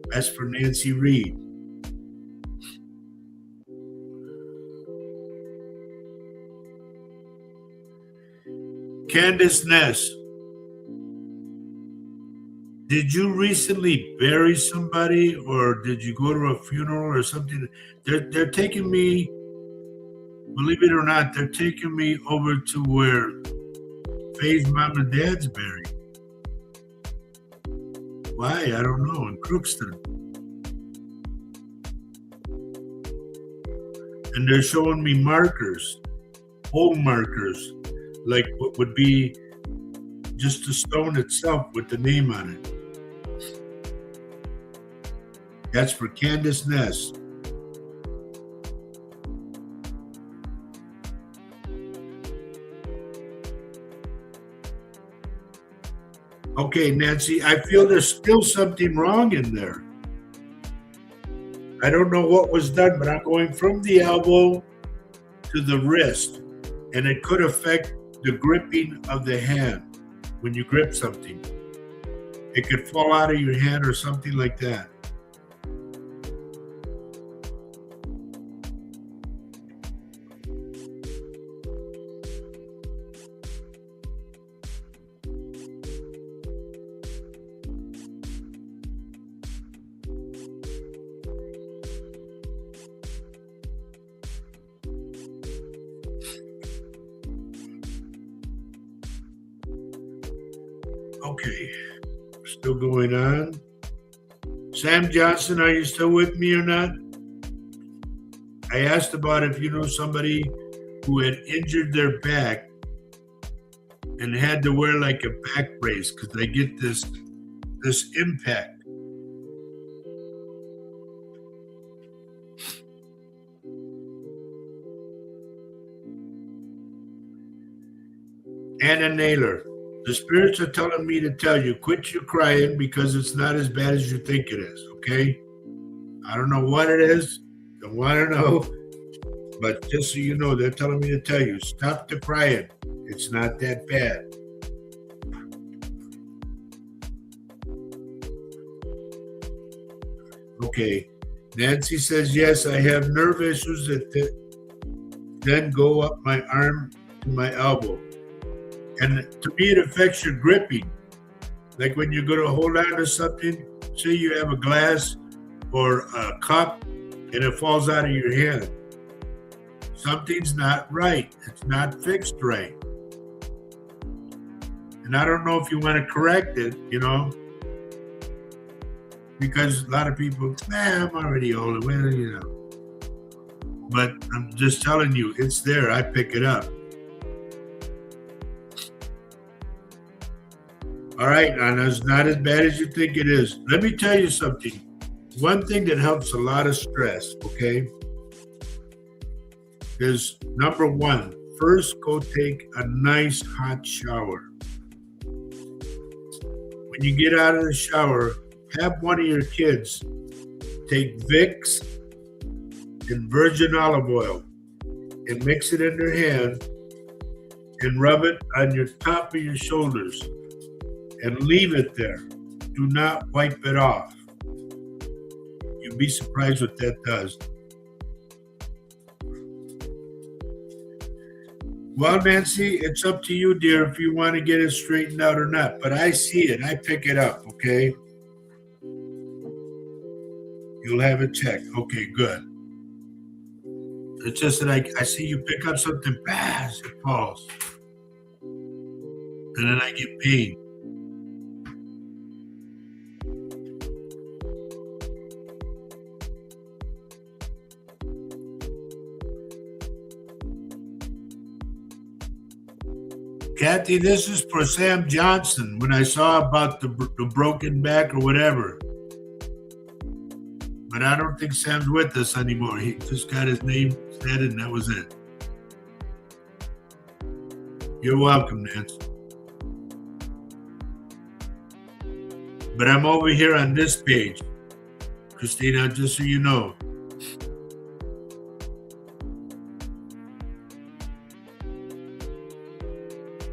That's for Nancy Reed. Candace Ness, did you recently bury somebody or did you go to a funeral or something? They're taking me, believe it or not, they're taking me over to where Faye's mom and dad's buried. Why? I don't know, in Crookston. And they're showing me markers, home markers, like what would be just the stone itself with the name on it. That's for Candace Ness. Okay, Nancy, I feel there's still something wrong in there. I don't know what was done, but I'm going from the elbow to the wrist, and it could affect the gripping of the hand when you grip something. It could fall out of your hand or something like that. Okay, still going on. Sam Johnson, are you still with me or not? I asked about if you know somebody who had injured their back and had to wear like a back brace because they get this impact. Anna Naylor, the spirits are telling me to tell you, quit your crying because it's not as bad as you think it is, okay? I don't know what it is, don't want to know, but just so you know, they're telling me to tell you, stop the crying. It's not that bad. Okay. Nancy says, yes, I have nerve issues that then go up my arm to my elbow. And to me, it affects your gripping. Like when you're going to hold on to something, say you have a glass or a cup and it falls out of your hand. Something's not right. It's not fixed right. And I don't know if you want to correct it, because a lot of people, I'm already old, But I'm just telling you, it's there. I pick it up. All right, and it's not as bad as you think it is. Let me tell you something. One thing that helps a lot of stress, okay, is number one, first go take a nice hot shower. When you get out of the shower, have one of your kids take Vicks and virgin olive oil and mix it in their hand and rub it on your top of your shoulders and leave it there. Do not wipe it off. You'd be surprised what that does. Well, Nancy, it's up to you, dear, if you want to get it straightened out or not. But I see it. I pick it up, okay? You'll have it checked. Okay, good. It's just that I see you pick up something fast, it falls. And then I get pain. Kathy, this is for Sam Johnson when I saw about the broken back or whatever. But I don't think Sam's with us anymore. He just got his name said and that was it. You're welcome, Nancy. But I'm over here on this page, Christina, just so you know.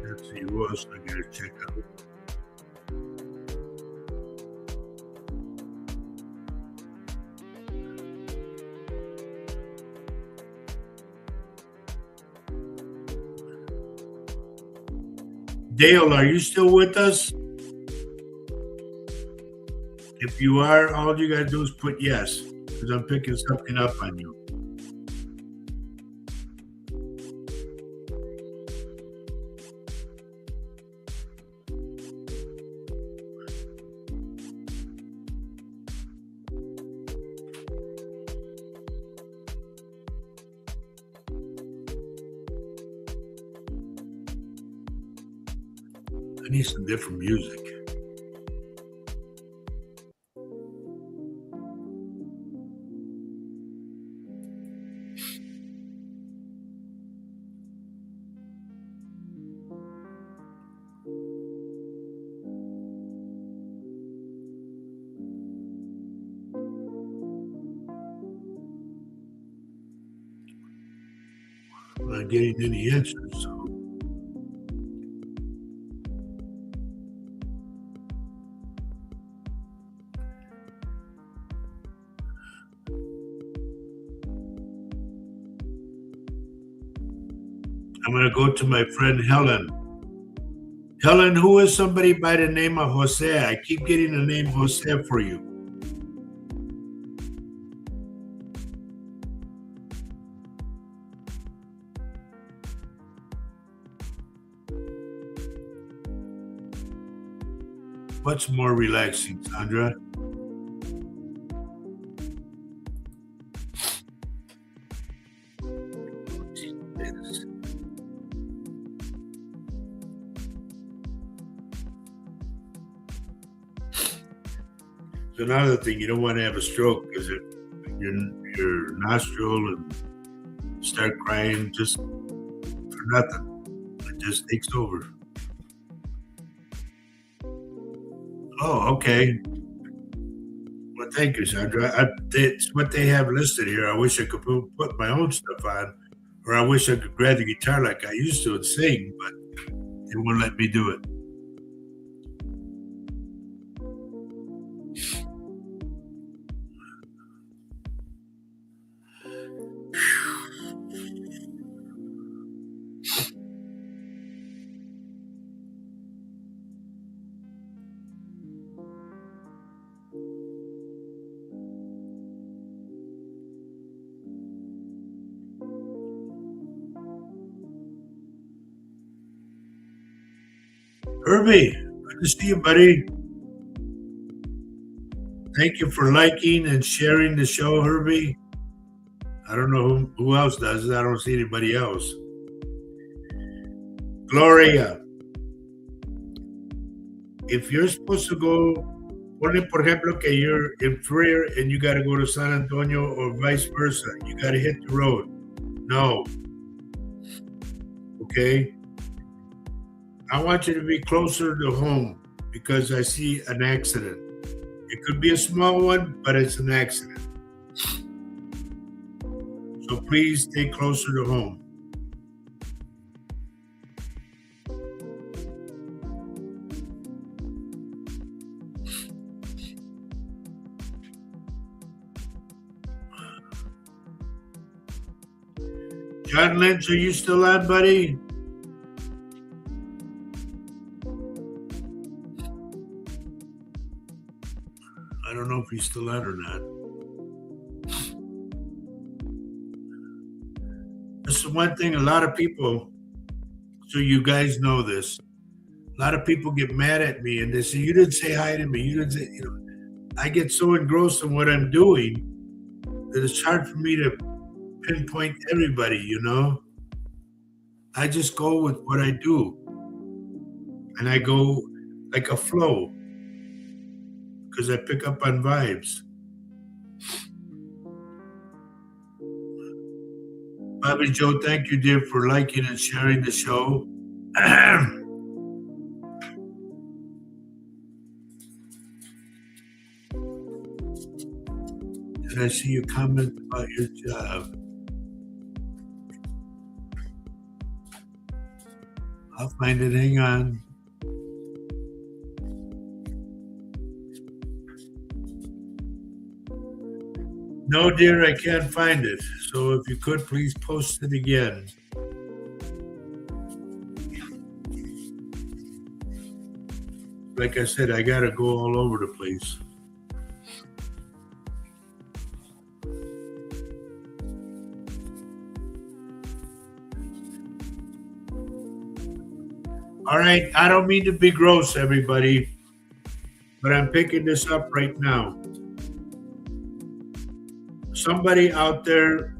Let's see who else I gotta check out. Dale, are you still with us? If you are, all you gotta do is put yes, because I'm picking something up on you. I need some different music. I'm not getting any answers, so. I'm going to go to my friend Helen. Helen, who is somebody by the name of Jose? I keep getting the name Jose for you. What's more relaxing, Sandra? So another thing, you don't want to have a stroke because your nostril and start crying just for nothing. It just takes over. Oh, okay. Well, thank you, Sandra. It's what they have listed here. I wish I could put my own stuff on, or I wish I could grab the guitar like I used to and sing, but they won't let me do it. Herbie, good to see you, buddy. Thank you for liking and sharing the show, Herbie. I don't know who else does it. I don't see anybody else. Gloria, if you're supposed to go, ponle por ejemplo que you're in Freer and you got to go to San Antonio or vice versa, you got to hit the road. No. Okay? I want you to be closer to home because I see an accident. It could be a small one, but it's an accident. So please stay closer to home. John Lynch, are you still on, buddy? I don't know if he's still on or not. This is one thing a lot of people, so you guys know this, a lot of people get mad at me and they say, you didn't say hi to me. You didn't say, I get so engrossed in what I'm doing that it's hard for me to pinpoint everybody. I just go with what I do. And I go like a flow because I pick up on vibes. Bobby Joe, thank you, dear, for liking and sharing the show. Did I see you comment about your job? I'll find it. Hang on. No, dear, I can't find it. So if you could, please post it again. Like I said, I got to go all over the place. All right, I don't mean to be gross, everybody, but I'm picking this up right now. Somebody out there,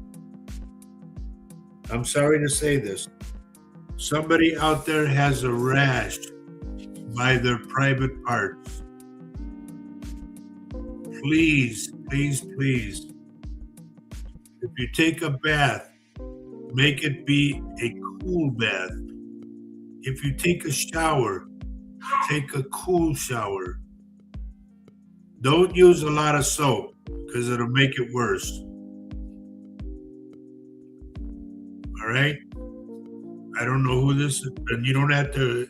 I'm sorry to say this, somebody out there has a rash by their private parts. Please, please, please, if you take a bath, make it be a cool bath. If you take a shower, take a cool shower. Don't use a lot of soap because it'll make it worse. All right? I don't know who this is, and you don't have to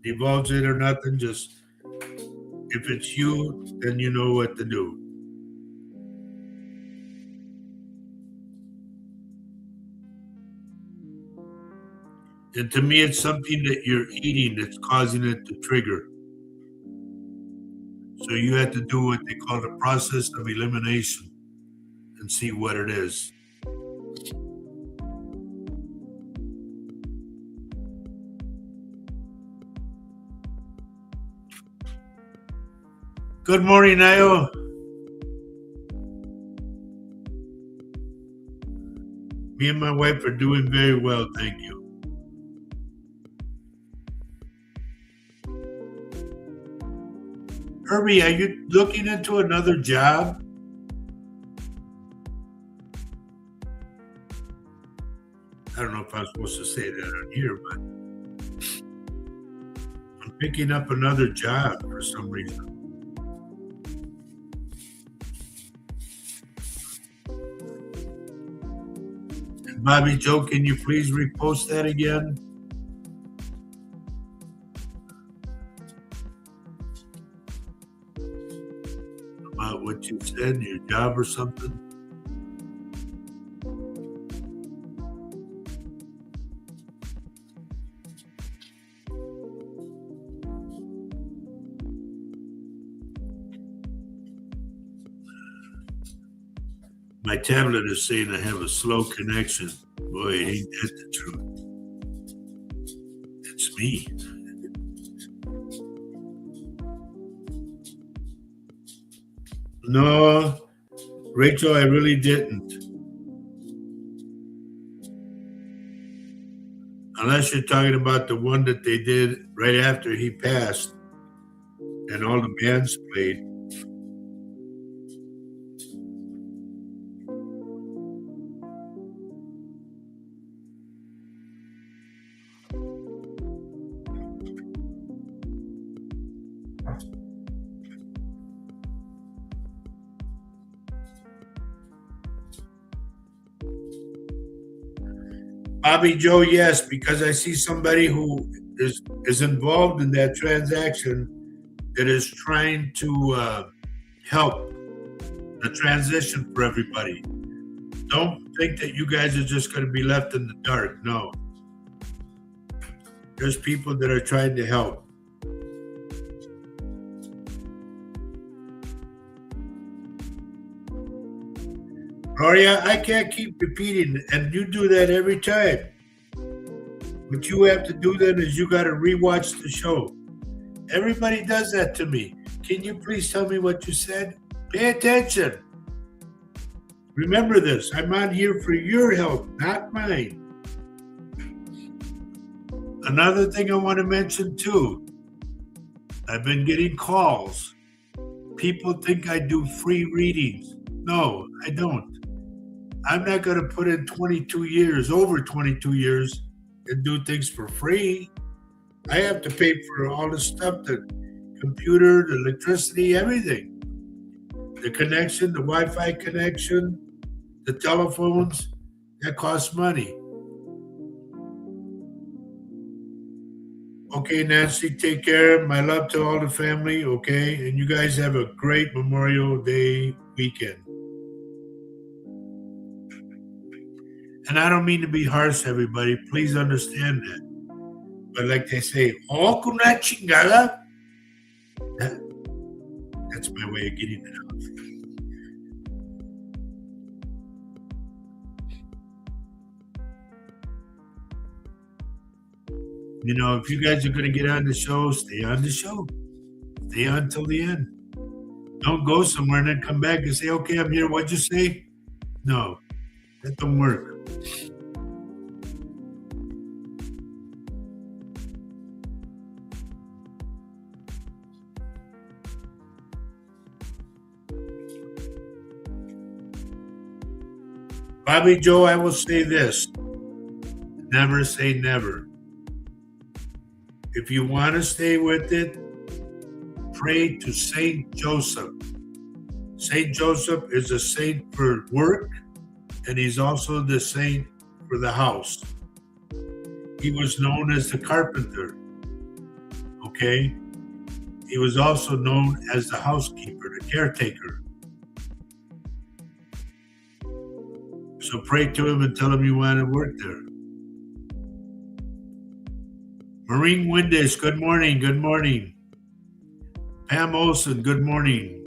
divulge it or nothing. Just if it's you, then you know what to do. And to me, it's something that you're eating that's causing it to trigger. So you have to do what they call the process of elimination and see what it is. Good morning, Ayo. Me and my wife are doing very well, thank you. Herbie, are you looking into another job? I don't know if I'm supposed to say that on here, but I'm picking up another job for some reason. And Bobby Joe, can you please repost that again? About what you said, your job or something? My tablet is saying I have a slow connection. Boy, ain't that the truth. It's me. No, Rachel, I really didn't. Unless you're talking about the one that they did right after he passed and all the bands played. Bobby Joe, yes, because I see somebody who is involved in that transaction that is trying to help the transition for everybody. Don't think that you guys are just going to be left in the dark. No. There's people that are trying to help. Gloria, I can't keep repeating, and you do that every time. What you have to do then is you got to rewatch the show. Everybody does that to me. Can you please tell me what you said? Pay attention. Remember this. I'm on here for your help, not mine. Another thing I want to mention too. I've been getting calls. People think I do free readings. No, I don't. I'm not going to put in 22 years, over 22 years, and do things for free. I have to pay for all the stuff, the computer, the electricity, everything. The connection, the Wi-Fi connection, the telephones, that costs money. Okay, Nancy, take care. My love to all the family, okay? And you guys have a great Memorial Day weekend. And I don't mean to be harsh, everybody. Please understand that. But like they say, oh, con una chingada. That's my way of getting it out. You know, if you guys are going to get on the show, stay on the show. Stay on till the end. Don't go somewhere and then come back and say, okay, I'm here. What'd you say? No, that don't work. Bobby Joe, I will say this. Never say never. If you want to stay with it, pray to Saint Joseph. Saint Joseph is a saint for work, and he's also the saint for the house. He was known as the carpenter, okay? He was also known as the housekeeper, the caretaker. So pray to him and tell him you want to work there. Maureen Windish, good morning, good morning. Pam Olson, good morning.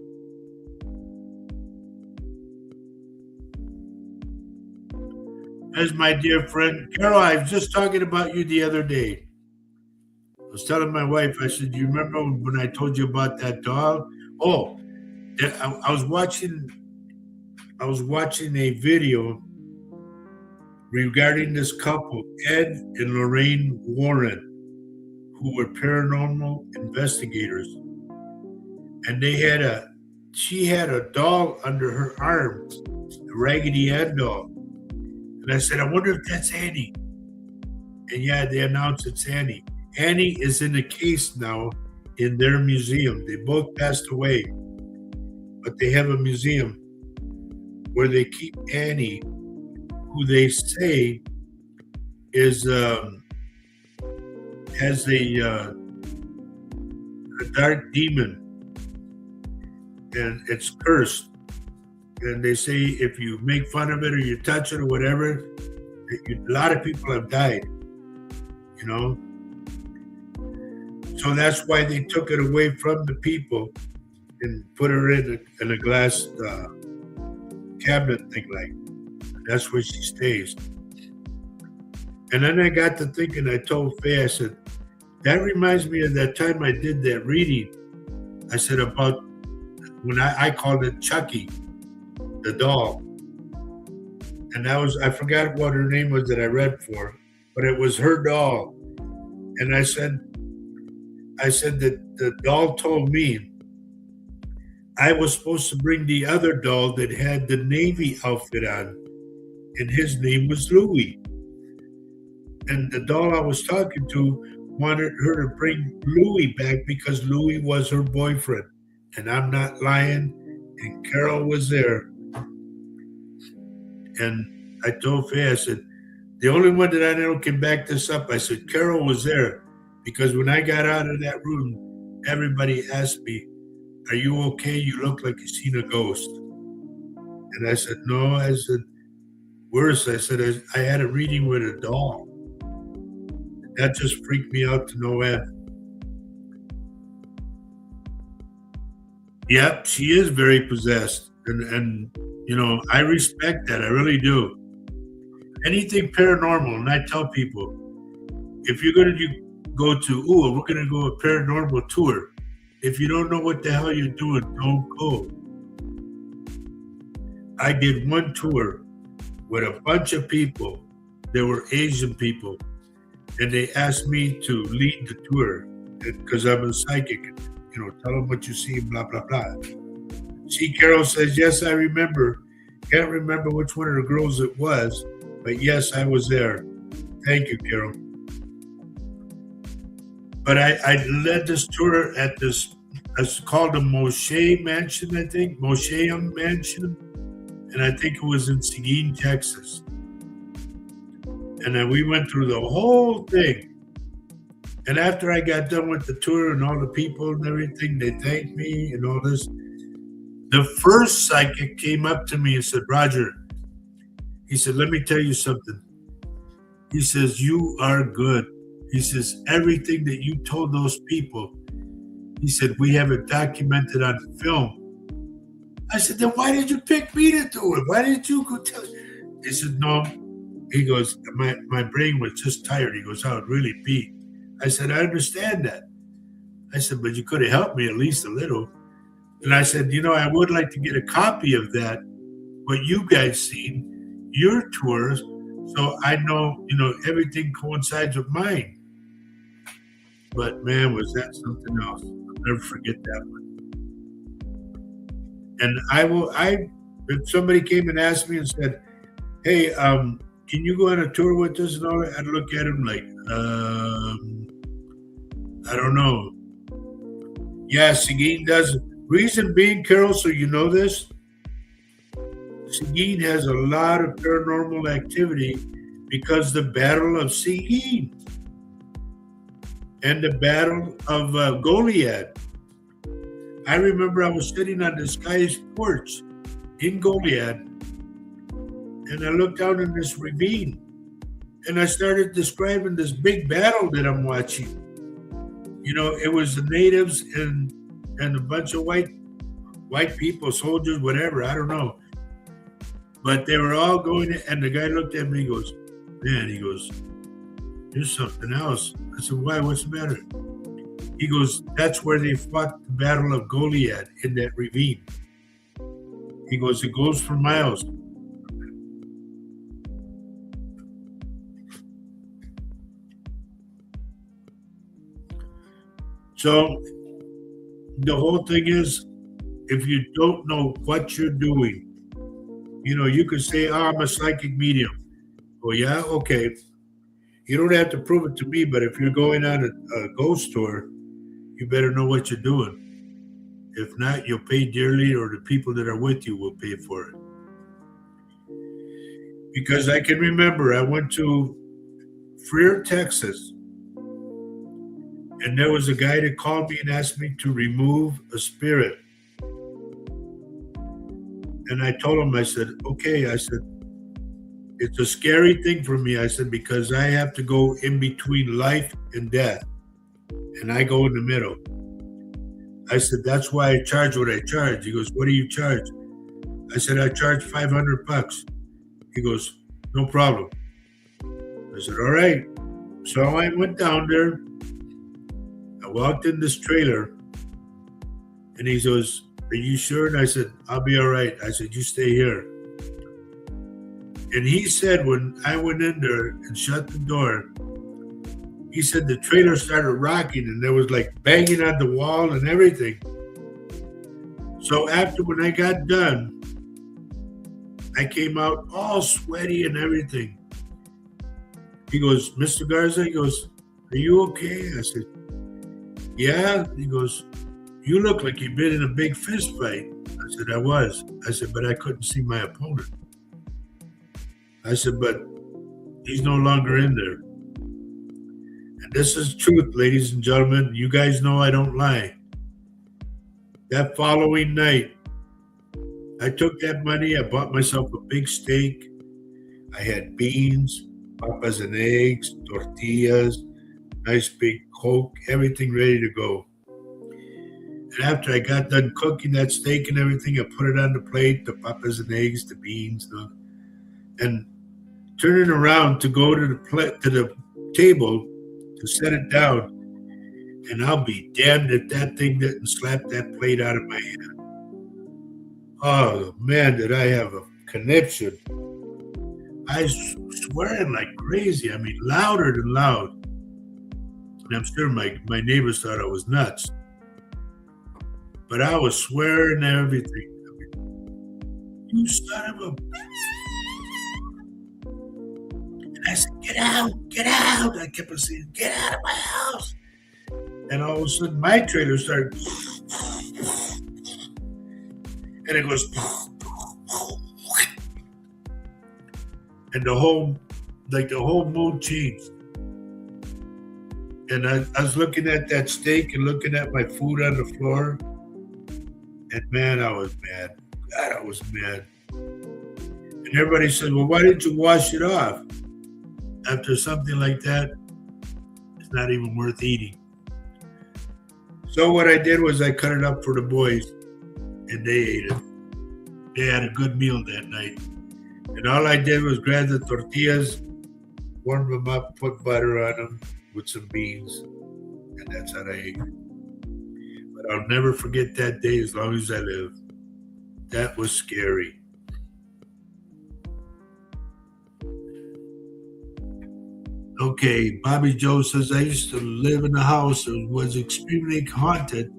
There's my dear friend. Carol, I was just talking about you the other day. I was telling my wife, I said, do you remember when I told you about that doll? Oh, I was watching. I was watching a video regarding this couple, Ed and Lorraine Warren, who were paranormal investigators, and she had a doll under her arm, a Raggedy Ann doll, and I said, I wonder if that's Annie. And yeah, they announced it's Annie. Annie is in a case now in their museum. They both passed away, but they have a museum where they keep Annie, who they say is has a dark demon, and it's cursed. And they say if you make fun of it or you touch it or whatever, a lot of people have died. You know, so that's why they took it away from the people and put her in a glass cabinet thing, like that's where she stays. And then I got to thinking, I told Faye, I said, that reminds me of that time I did that reading. I said about when I called it Chucky, the doll. And I forgot what her name was that I read for, but it was her doll. And I said that the doll told me I was supposed to bring the other doll that had the Navy outfit on, and his name was Louie. And the doll I was talking to wanted her to bring Louie back because Louie was her boyfriend. And I'm not lying. And Carol was there. And I told Faye, I said, the only one that I know can back this up, I said, Carol was there. Because when I got out of that room, everybody asked me, are you okay? You look like you've seen a ghost. And I said, no. I said, worse. I said, I had a reading with a doll. That just freaked me out to no end. Yep, she is very possessed. And you know, I respect that. I really do. Anything paranormal, and I tell people, if you're going to go to, we're going to go a paranormal tour. If you don't know what the hell you're doing, don't go. I did one tour with a bunch of people. There were Asian people. And they asked me to lead the tour because I'm a psychic. You know, tell them what you see, blah, blah, blah. See, Carol says, yes, I remember. Can't remember which one of the girls it was, but yes, I was there. Thank you, Carol. But I led this tour at this, it's called the Moshe Mansion, I think, Moshe Mansion. And I think it was in Seguin, Texas. And then we went through the whole thing. And after I got done with the tour and all the people and everything, they thanked me and all this. The first psychic came up to me and said, Roger, he said, let me tell you something. He says, you are good. He says, everything that you told those people, he said, we have it documented on film. I said, then why did you pick me to do it? Why didn't you go tell? He said, no. He goes, my brain was just tired. He goes, I would really beat. I said, I understand that. I said, but you could have helped me at least a little. And I said, you know, I would like to get a copy of that, what you guys seen, your tours, so I know, you know, everything coincides with mine. But man, was that something else. I'll never forget that one. And if somebody came and asked me and said, hey, can you go on a tour with us and all that? I'd look at him like, I don't know. Yeah, Seguin does. Reason being, Carol, so you know this, Seguin has a lot of paranormal activity because the Battle of Seguin and the Battle of Goliad. I remember I was sitting on this guy's porch in Goliad, and I looked down in this ravine, and I started describing this big battle that I'm watching. You know, it was the natives and a bunch of white people, soldiers, whatever, I don't know. But they were all going, and the guy looked at me, he goes, man, he goes, there's something else. I said, why, what's the matter? He goes, that's where they fought the Battle of Goliad in that ravine. He goes, it goes for miles. So the whole thing is, if you don't know what you're doing, you could say, oh, I'm a psychic medium. Oh, yeah? Okay. You don't have to prove it to me, but if you're going on a ghost tour, you better know what you're doing. If not, you'll pay dearly, or the people that are with you will pay for it. Because I can remember I went to Freer, Texas, and there was a guy that called me and asked me to remove a spirit. And I told him, I said, okay. I said, it's a scary thing for me. I said, because I have to go in between life and death, and I go in the middle. I said, that's why I charge what I charge. He goes, what do you charge? I said, I charge $500. He goes, no problem. I said, all right. So I went down there. I walked in this trailer, and he goes, are you sure? And I said, I'll be all right. I said, you stay here. And he said, when I went in there and shut the door, he said the trailer started rocking, and there was like banging on the wall and everything. So after, when I got done, I came out all sweaty and everything. He goes, Mr. Garza, he goes, are you okay? I said, yeah. He goes, you look like you've been in a big fist fight. I said, I was. I said, but I couldn't see my opponent. I said, but he's no longer in there. And this is truth, ladies and gentlemen. You guys know I don't lie. That following night, I took that money. I bought myself a big steak. I had beans, papas and eggs, tortillas, nice big Coke, everything ready to go. And after I got done cooking that steak and everything, I put it on the plate, the papas and eggs, the beans, and turning around to go to the table to set it down. And I'll be damned if that thing didn't slap that plate out of my hand. Oh, man, did I have a conniption. I was swearing like crazy. I mean, louder than loud. And I'm sure my neighbors thought I was nuts. But I was swearing everything. I mean, you son of a... And I said, get out, get out. I kept on saying, get out of my house. And all of a sudden, my trailer started... And it goes... And the whole mood changed. And I was looking at that steak and looking at my food on the floor. And man, I was mad. God, I was mad. And everybody said, well, why didn't you wash it off? After something like that, it's not even worth eating. So what I did was I cut it up for the boys, and they ate it. They had a good meal that night. And all I did was grab the tortillas, warm them up, put butter on them with some beans, and that's how I ate. But I'll never forget that day as long as I live. That was scary. Okay, Bobby Joe says, I used to live in a house that was extremely haunted.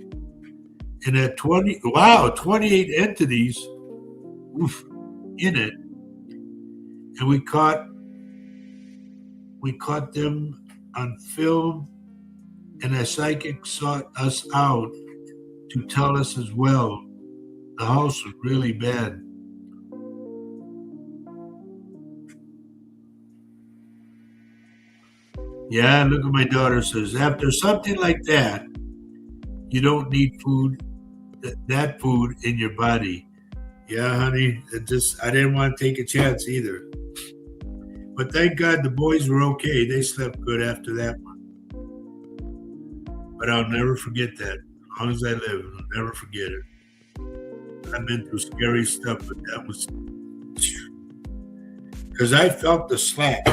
And at 28 entities in it. And we caught them on film, and a psychic sought us out to tell us as well. The house was really bad. Yeah, look at my daughter says, after something like that, you don't need food, that food in your body. Yeah, honey, I didn't want to take a chance either. But thank God the boys were okay. They slept good after that one. But I'll never forget that. As long as I live, I'll never forget it. I've been through scary stuff, but that was... Because I felt the slap,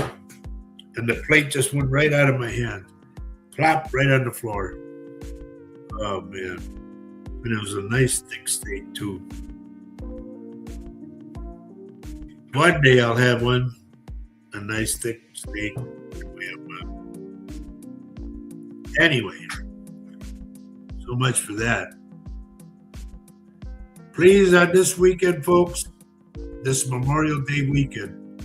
and the plate just went right out of my hand. Plop, right on the floor. Oh man, and it was a nice thick steak too. One day I'll have one, a nice thick steak. Anyway, so much for that. Please, on this weekend, folks, this Memorial Day weekend,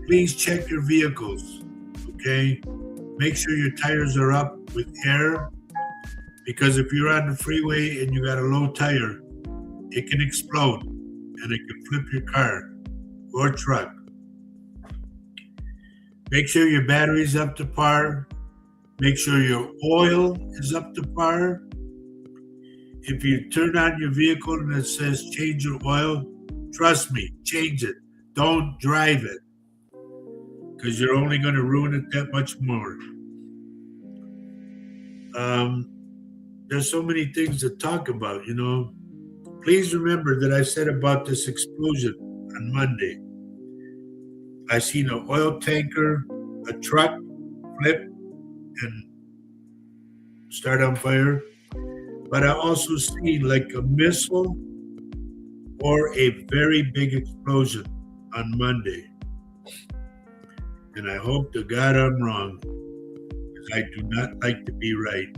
please check your vehicles, okay? Make sure your tires are up with air, because if you're on the freeway and you got a low tire, it can explode and it can flip your car or truck. Make sure your battery's up to par. Make sure your oil is up to par. If you turn on your vehicle and it says change your oil, trust me, change it. Don't drive it, because you're only going to ruin it that much more. There's so many things to talk about, you know. Please remember that I said about this explosion on Monday. I seen an oil tanker, a truck flip and start on fire. But I also seen like a missile or a very big explosion on Monday. And I hope to God I'm wrong, because I do not like to be right.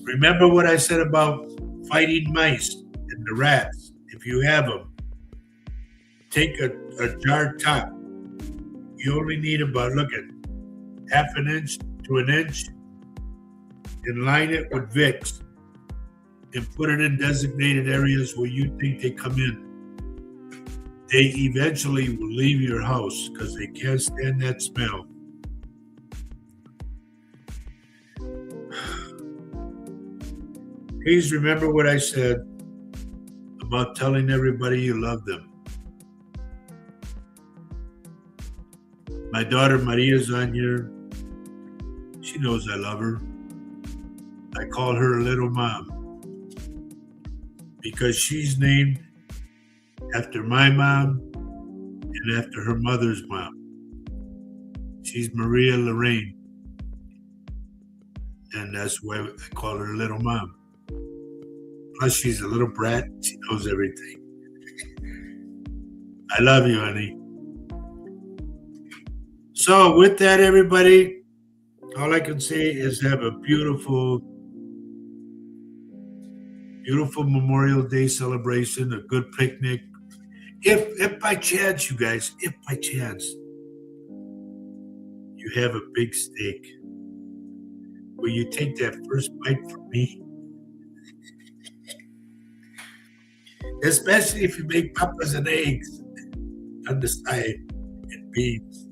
Remember what I said about fighting mice and the rats. If you have them, take a jar top. You only need about, look at, half an inch to an inch, and line it with Vicks and put it in designated areas where you think they come in. They eventually will leave your house because they can't stand that smell. Please remember what I said about telling everybody you love them. My daughter Maria's on here. She knows I love her. I call her little mom because she's named after my mom and after her mother's mom. She's Maria Lorraine, and that's why I call her little mom. Plus, she's a little brat. She knows everything. I love you, honey. So with that, everybody, all I can say is have a beautiful Memorial Day celebration, a good picnic. If by chance, you guys, if by chance you have a big steak, will you take that first bite from me? Especially if you make papas and eggs on the side and beans.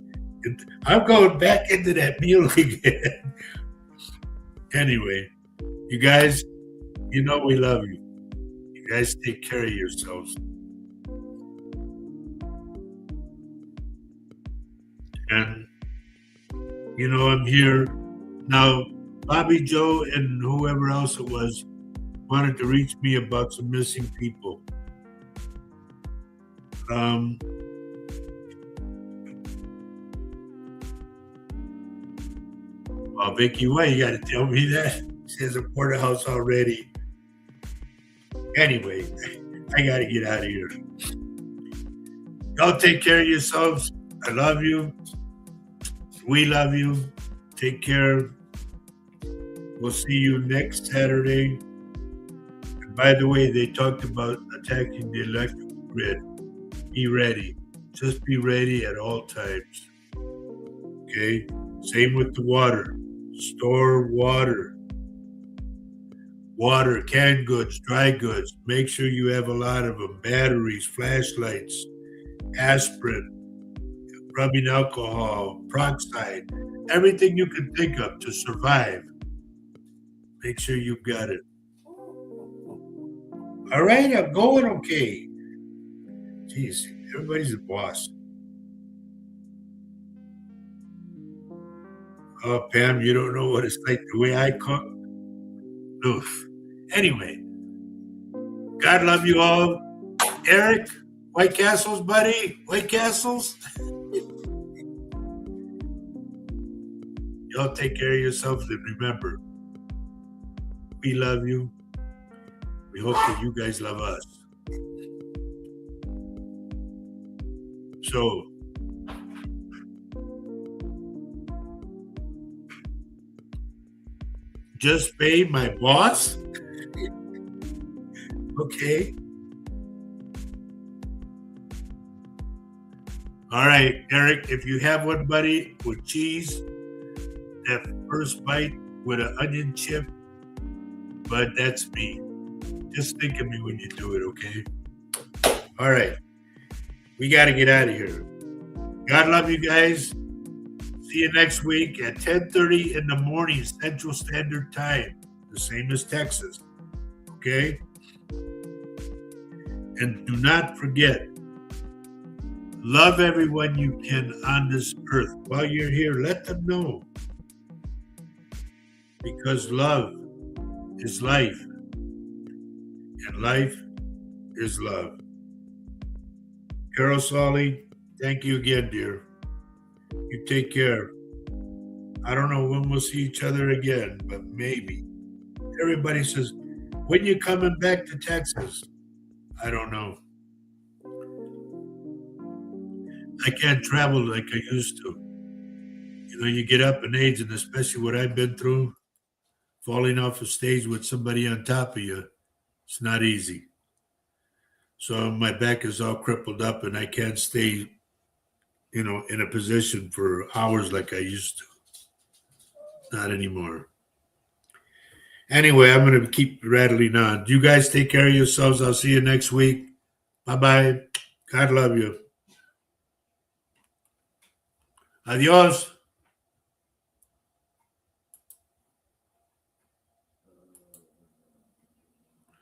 I'm going back into that meal again. Anyway, you guys, you know we love you. You guys take care of yourselves. And, you know, I'm here. Now, Bobby Joe and whoever else it was wanted to reach me about some missing people. Well, Vicky, why you got to tell me that? She has a porterhouse already. Anyway, I got to get out of here. Y'all take care of yourselves. I love you. We love you. Take care. We'll see you next Saturday. And by the way, they talked about attacking the electrical grid. Be ready. Just be ready at all times. Okay? Same with the water. Store water. Water, canned goods, dry goods. Make sure you have a lot of them. Batteries, flashlights, aspirin, rubbing alcohol, peroxide, everything you can think of to survive. Make sure you've got it. All right, I'm going okay. Jeez, everybody's a boss. Oh, Pam, you don't know what it's like the way I cook? Oof. Anyway, God love you all. Eric, White Castles, buddy. White Castles. Y'all take care of yourselves and remember, We love you. We hope that you guys love us. So, just pay my boss? Okay. All right, Eric, if you have one, buddy, with cheese, that first bite with an onion chip, but that's me. Just think of me when you do it, okay? All right. We got to get out of here. God love you guys. See you next week at 10:30 in the morning, Central Standard Time, the same as Texas. Okay? And do not forget, love everyone you can on this earth. While you're here, let them know. Because love is life, and life is love. Carol Solly, thank you again, dear. You take care. I don't know when we'll see each other again, but maybe. Everybody says, when you coming back to Texas? I don't know. I can't travel like I used to. You know, you get up in age, and especially what I've been through, falling off a stage with somebody on top of you, it's not easy. So my back is all crippled up, and I can't stay, in a position for hours like I used to. Not anymore. Anyway, I'm going to keep rattling on. You guys take care of yourselves. I'll see you next week. Bye-bye. God love you. Adios.